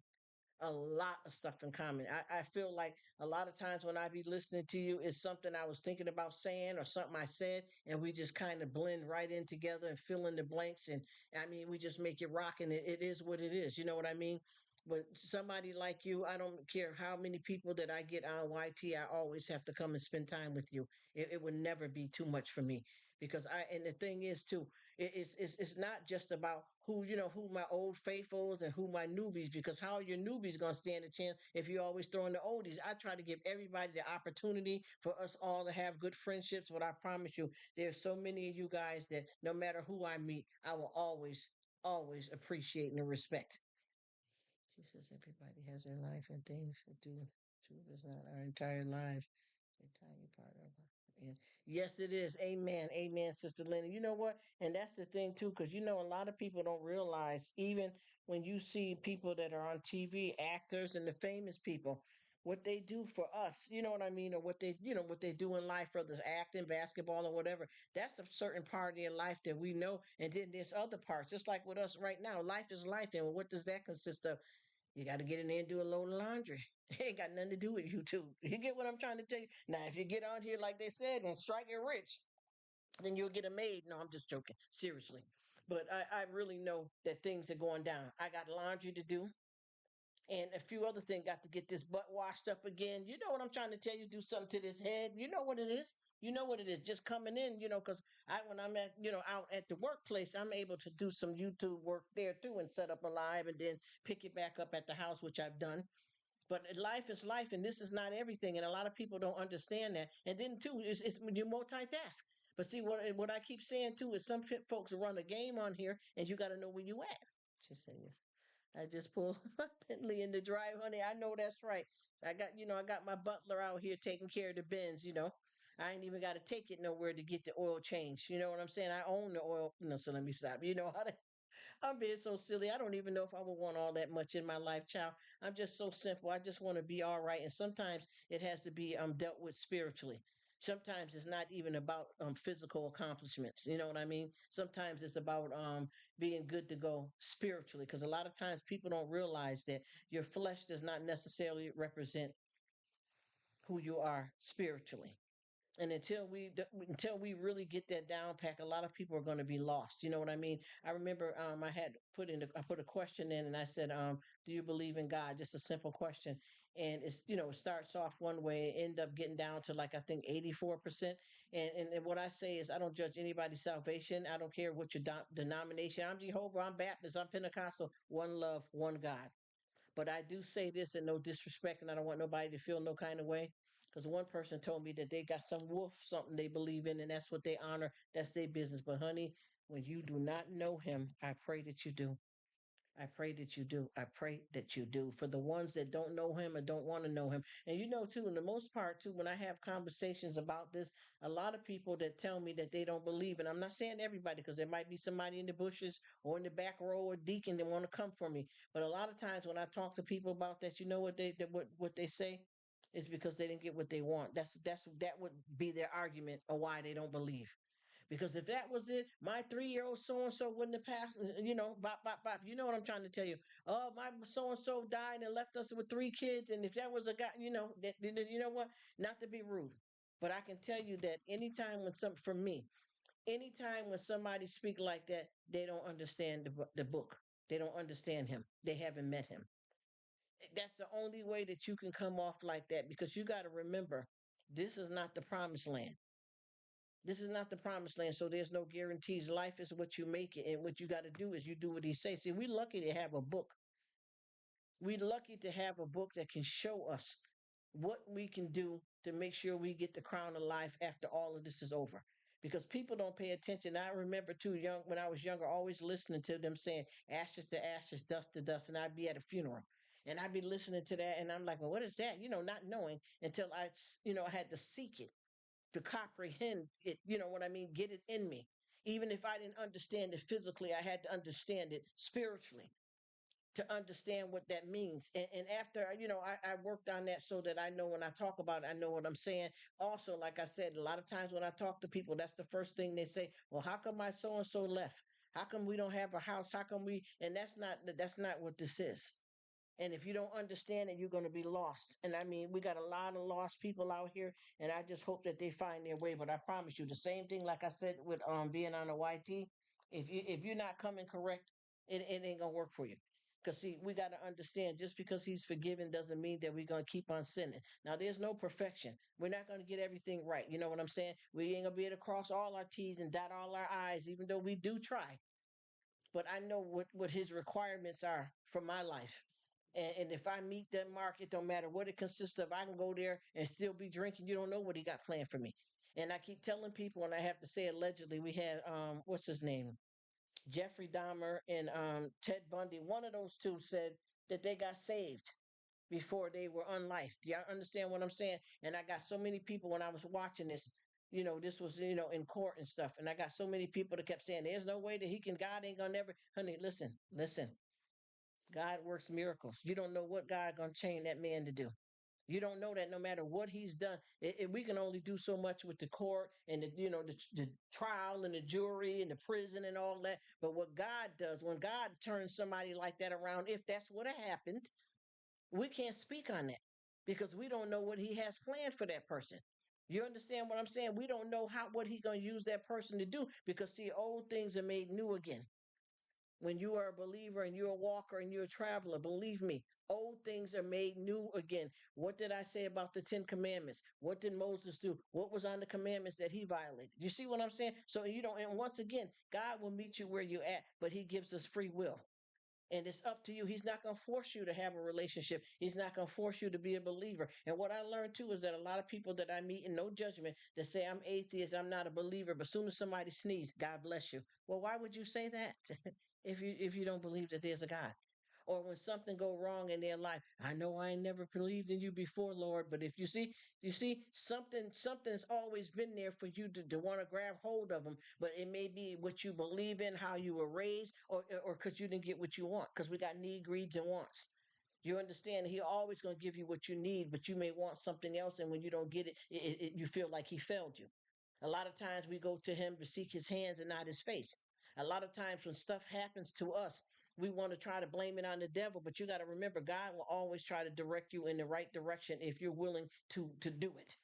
a lot of stuff in common. I feel like a lot of times when I be listening to you, it's something I was thinking about saying or something I said, and we just kind of blend right in together and fill in the blanks. And I mean, we just make it rock, and it is what it is. You know what I mean? But somebody like you, I don't care how many people that I get on YT, I always have to come and spend time with you. It would never be too much for me because and the thing is too, it's not just about who, who my old faithfuls and who my newbies, because how are your newbies going to stand a chance if you're always throwing the oldies? I try to give everybody the opportunity for us all to have good friendships, but I promise you, there's so many of you guys that no matter who I meet, I will always appreciate and respect. She says everybody has their life and things to do. Truth is not our entire lives. A tiny part of it. And yes, it is. Amen. Amen, Sister Lenny. You know what? And that's the thing too, because a lot of people don't realize, even when you see people that are on TV, actors and the famous people, what they do for us, you know what I mean, or what what they do in life, whether it's acting, basketball, or whatever. That's a certain part of their life that we know, and then there's other parts. Just like with us right now, life is life, and what does that consist of? You got to get in there and do a load of laundry. It ain't got nothing to do with YouTube. You get what I'm trying to tell you? Now, if you get on here, like they said, and strike it rich, then you'll get a maid. No, I'm just joking. Seriously. But I really know that things are going down. I got laundry to do and a few other things. Got to get this butt washed up again. You know what I'm trying to tell you? Do something to this head. You know what it is. You know what it is. Just coming in, because when I'm at, out at the workplace, I'm able to do some YouTube work there too and set up a live and then pick it back up at the house, which I've done. But life is life, and this is not everything, and a lot of people don't understand that. And then too, it's you multitask. But see, what I keep saying too is some folks run a game on here, and you got to know where you at. She said, yes. I just pulled my Bentley in the drive, honey. I know that's right. I got my butler out here taking care of the bins. I ain't even got to take it nowhere to get the oil change. You know what I'm saying? I own the oil. No, so let me stop. You know how to I'm being so silly. I don't even know if I would want all that much in my life, child. I'm just so simple. I just want to be all right. And sometimes it has to be dealt with spiritually. Sometimes it's not even about physical accomplishments. You know what I mean? Sometimes it's about being good to go spiritually. Because a lot of times people don't realize that your flesh does not necessarily represent who you are spiritually. And until we really get that down pack, a lot of people are going to be lost. You know what I mean? I remember I put a question in, and I said, "Do you believe in God?" Just a simple question, and it starts off one way, end up getting down to like I think 84%. And what I say is, I don't judge anybody's salvation. I don't care what your denomination. I'm Jehovah. I'm Baptist. I'm Pentecostal. One love, one God. But I do say this in no disrespect, and I don't want nobody to feel no kind of way. Because one person told me that they got some wolf, something they believe in, and that's what they honor. That's their business. But honey, when you do not know him, I pray that you do. I pray that you do. I pray that you do. For the ones that don't know him and don't want to know him. And too, in the most part, too, when I have conversations about this, a lot of people that tell me that they don't believe, and I'm not saying everybody, because there might be somebody in the bushes or in the back row or deacon that want to come for me. But a lot of times when I talk to people about that, you know what they say? Is because they didn't get what they want. That would be their argument of why they don't believe. Because if that was it, my 3-year-old so and so wouldn't have passed. Bop, bop, bop. You know what I'm trying to tell you? Oh, my so and so died and left us with 3 kids. And if that was a guy, you know what? Not to be rude, but I can tell you that for me, anytime when somebody speak like that, they don't understand the book. They don't understand him. They haven't met him. That's the only way that you can come off like that, because you got to remember, this is not the promised land. This is not the promised land, so there's no guarantees. Life is what you make it, and what you got to do is you do what he says. See, we lucky to have a book. We lucky to have a book that can show us what we can do to make sure we get the crown of life after all of this is over. Because people don't pay attention. I remember too young when I was younger, always listening to them saying ashes to ashes, dust to dust, and I'd be at a funeral. And I'd be listening to that, and I'm like, well, what is that? Not knowing until I had to seek it to comprehend it, what I mean, get it in me. Even if I didn't understand it physically, I had to understand it spiritually to understand what that means. And after, I worked on that so that I know when I talk about it, I know what I'm saying. Also, like I said, a lot of times when I talk to people, that's the first thing they say, well, how come my so and so left? How come we don't have a house? How come we, and that's not what this is. And if you don't understand it, you're going to be lost. And I mean, we got a lot of lost people out here, and I just hope that they find their way. But I promise you, the same thing, like I said with being on the YT, if you're not coming correct, it ain't gonna work for you. Because see, we got to understand, just because he's forgiven doesn't mean that we're gonna keep on sinning. Now, there's no perfection. We're not gonna get everything right. You know what I'm saying? We ain't gonna be able to cross all our T's and dot all our I's, even though we do try. But I know what his requirements are for my life. And if I meet that mark, it don't matter what it consists of. I can go there and still be drinking. You don't know what he got planned for me. And I keep telling people, and I have to say, allegedly, we had what's his name, Jeffrey Dahmer and Ted Bundy. One of those two said that they got saved before they were unlifed. Do y'all understand what I'm saying? And I got so many people when I was watching this. This was in court and stuff, and I got so many people that kept saying, "There's no way that he can. God ain't gonna never." Honey, listen, listen. God works miracles. You don't know what God gonna change that man to do. You don't know that no matter what he's done, we can only do so much with the court and the trial and the jury and the prison and all that. But what God does, when God turns somebody like that around, if that's what happened, we can't speak on that because we don't know what he has planned for that person. You understand what I'm saying? We don't know what he gonna use that person to do because see, old things are made new again. When you are a believer and you're a walker and you're a traveler, believe me, old things are made new again. What did I say about the 10 commandments? What did Moses do? What was on the commandments that he violated? You see what I'm saying? So and once again, God will meet you where you're at, but he gives us free will. And it's up to you. He's not going to force you to have a relationship. He's not going to force you to be a believer. And what I learned too is that a lot of people that I meet in no judgment that say I'm atheist, I'm not a believer, but soon as somebody sneezes, God bless you. Well, why would you say that if you don't believe that there's a God? Or when something go wrong in their life, I know I ain't never believed in you before, Lord, but if you see something's always been there for you to want to grab hold of them, but it may be what you believe in, how you were raised, or because you didn't get what you want, because we got need, greeds, and wants. You understand? He always going to give you what you need, but you may want something else, and when you don't get it, you feel like he failed you. A lot of times we go to him to seek his hands and not his face. A lot of times when stuff happens to us, we want to try to blame it on the devil, but you got to remember, God will always try to direct you in the right direction if you're willing to do it.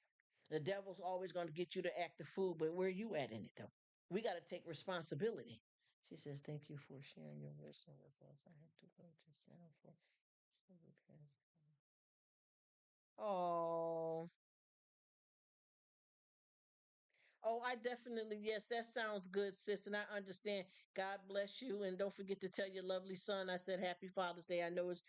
The devil's always going to get you to act the fool, but where are you at in it though? We got to take responsibility. She says, "Thank you for sharing your wisdom with us. I have to go to Santa for." Oh, oh, I definitely, yes, that sounds good, sis. And I understand. God bless you. And don't forget to tell your lovely son I said happy Father's Day. I know it's,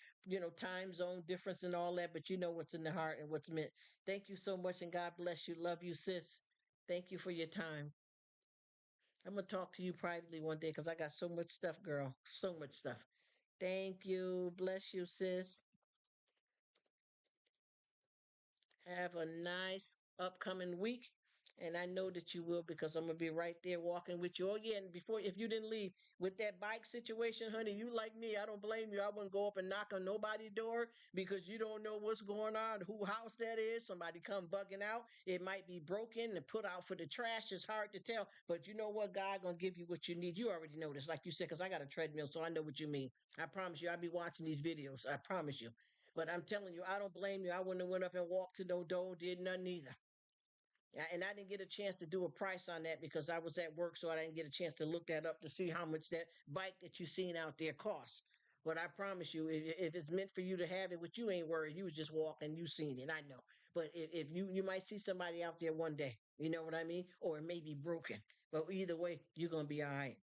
time zone difference and all that, but you know what's in the heart and what's meant. Thank you so much. And God bless you. Love you, sis. Thank you for your time. I'm going to talk to you privately one day because I got so much stuff, girl. So much stuff. Thank you. Bless you, sis. Have a nice upcoming week. And I know that you will because I'm gonna be right there walking with you. Oh yeah, and before if you didn't leave with that bike situation, honey, you like me. I don't blame you. I wouldn't go up and knock on nobody's door because you don't know what's going on, who house that is. Somebody come bugging out. It might be broken and put out for the trash. It's hard to tell. But you know what? God gonna give you what you need. You already know this, like you said, because I got a treadmill, so I know what you mean. I promise you, I'll be watching these videos. I promise you. But I'm telling you, I don't blame you. I wouldn't have went up and walked to no door, did nothing either. And I didn't get a chance to do a price on that because I was at work, so I didn't get a chance to look that up to see how much that bike that you seen out there costs. But I promise you, if it's meant for you to have it, which you ain't worried, you was just walking, you seen it, I know. But if you might see somebody out there one day, you know what I mean? Or it may be broken. But either way, you're gonna be all right.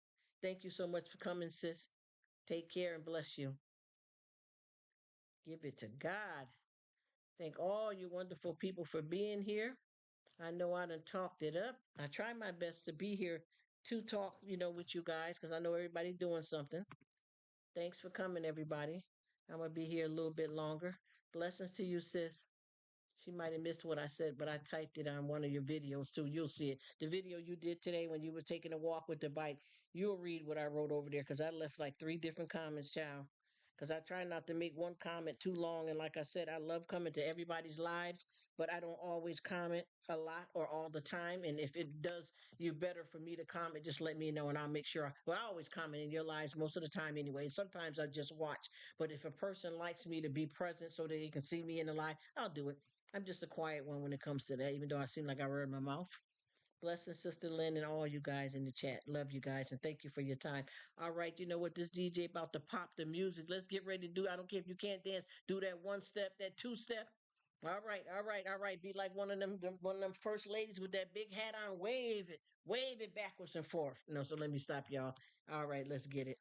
Thank you so much for coming, sis. Take care and bless you. Give it to God. Thank all you wonderful people for being here. I know I done talked it up. I try my best to be here to talk, with you guys because I know everybody doing something. Thanks for coming, everybody. I'm gonna be here a little bit longer. Blessings to you, sis. She might have missed what I said, but I typed it on one of your videos too. You'll see it. The video you did today when you were taking a walk with the bike, you'll read what I wrote over there because I left like 3 different comments, child. because I try not to make one comment too long. And like I said, I love coming to everybody's lives, but I don't always comment a lot or all the time. And if it does you better for me to comment, just let me know and I'll make sure. Well, I always comment in your lives most of the time anyway. Sometimes I just watch. But if a person likes me to be present so that they can see me in the live, I'll do it. I'm just a quiet one when it comes to that, even though I seem like I run my mouth. Blessings, Sister Lynn, and all you guys in the chat. Love you guys and thank you for your time. All right, you know what? This DJ about to pop the music. Let's get ready to do. I don't care if you can't dance. Do that one step, that two step. All right, all right, all right. Be like one of them first ladies with that big hat on. Wave it backwards and forth. No, so let me stop y'all. All right, let's get it.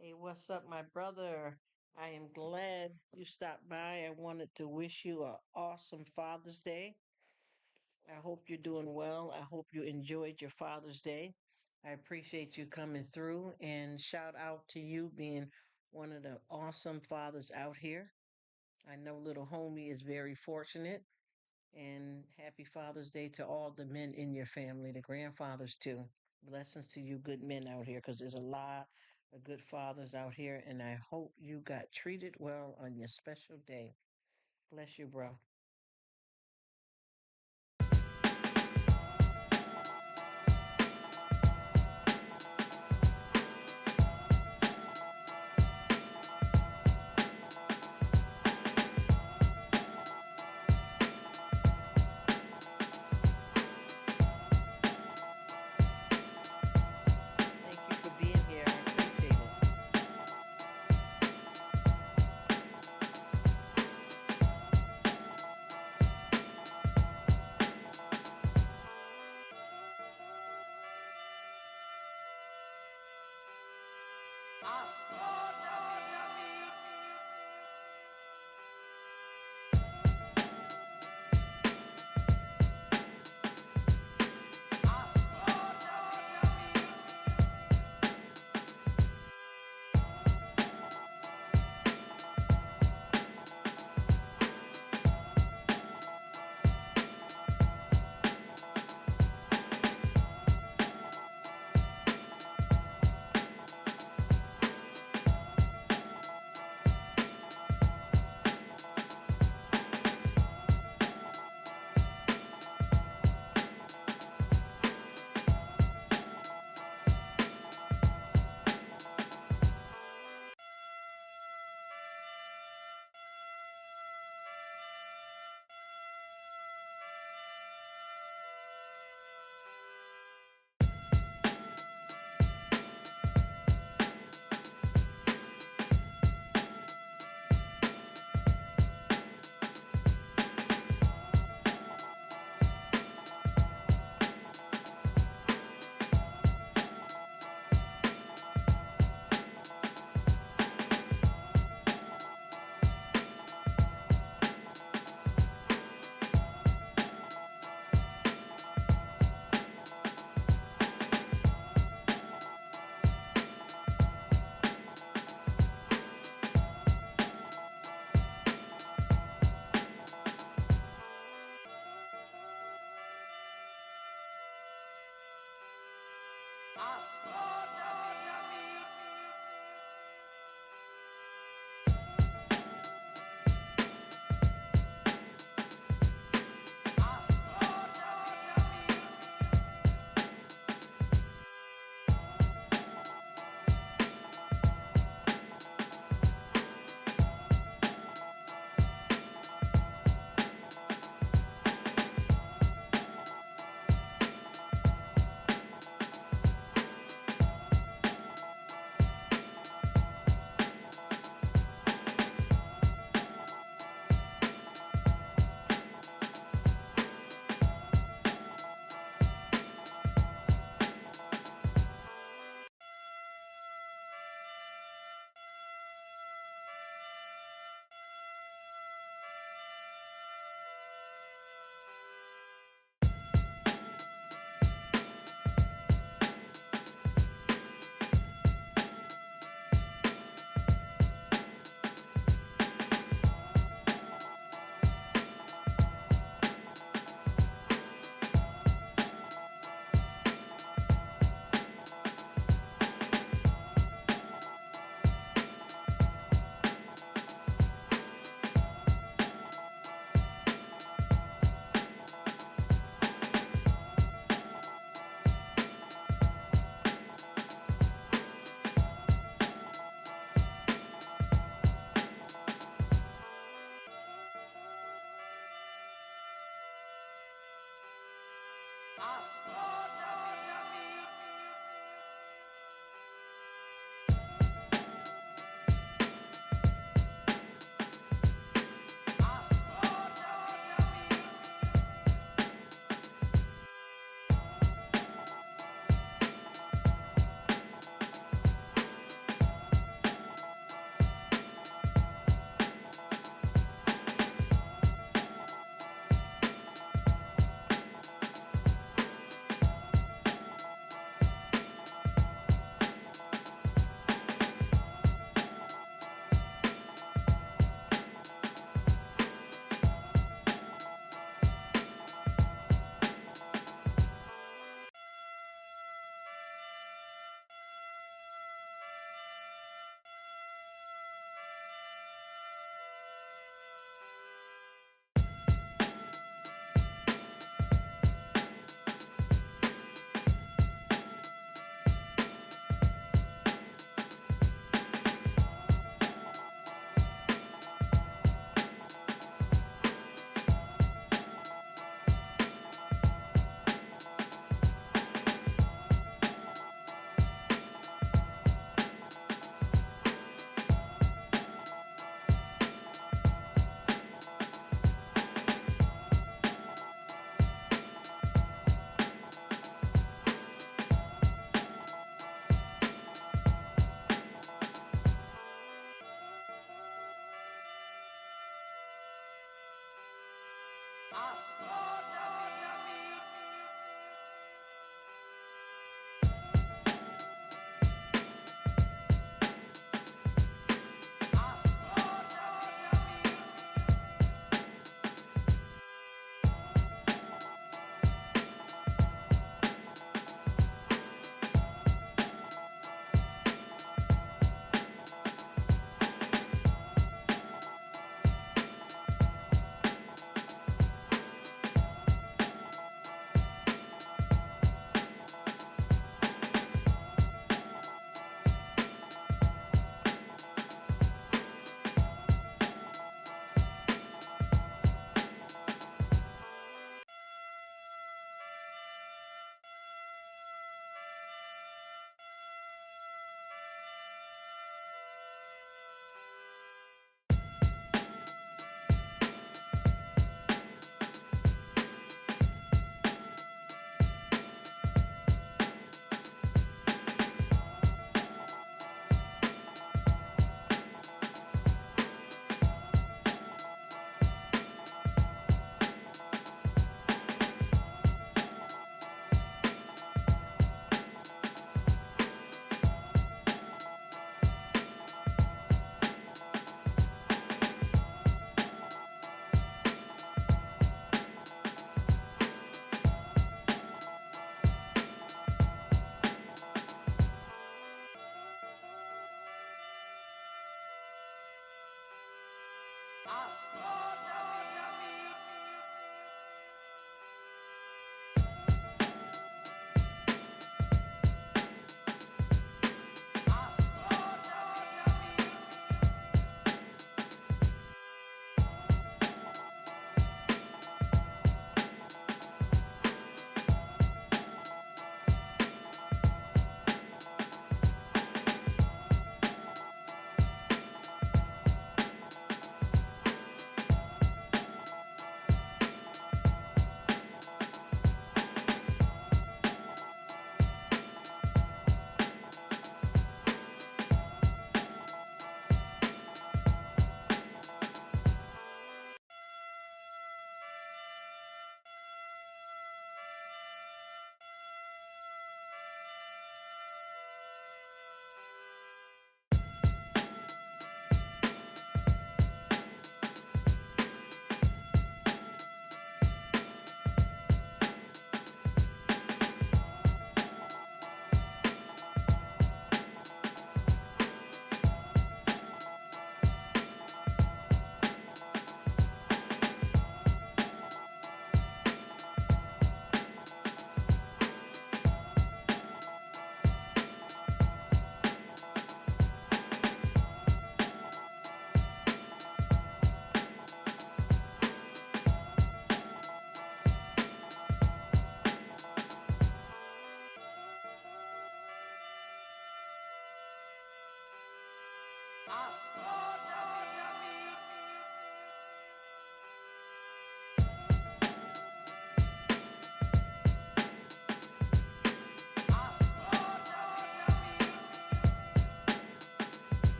Hey, what's up, my brother? I am glad you stopped by. I wanted to wish you an awesome Father's Day. I hope you're doing well. I hope you enjoyed your Father's Day. I appreciate you coming through and shout out to you being one of the awesome fathers out here. I know little homie is very fortunate, and happy Father's Day to all the men in your family, the grandfathers too. Blessings to you, good men out here, because there's a lot of good fathers out here, and I hope you got treated well on your special day. Bless you, bro. Thank you for being here. I appreciate it.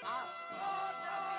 Ascoltami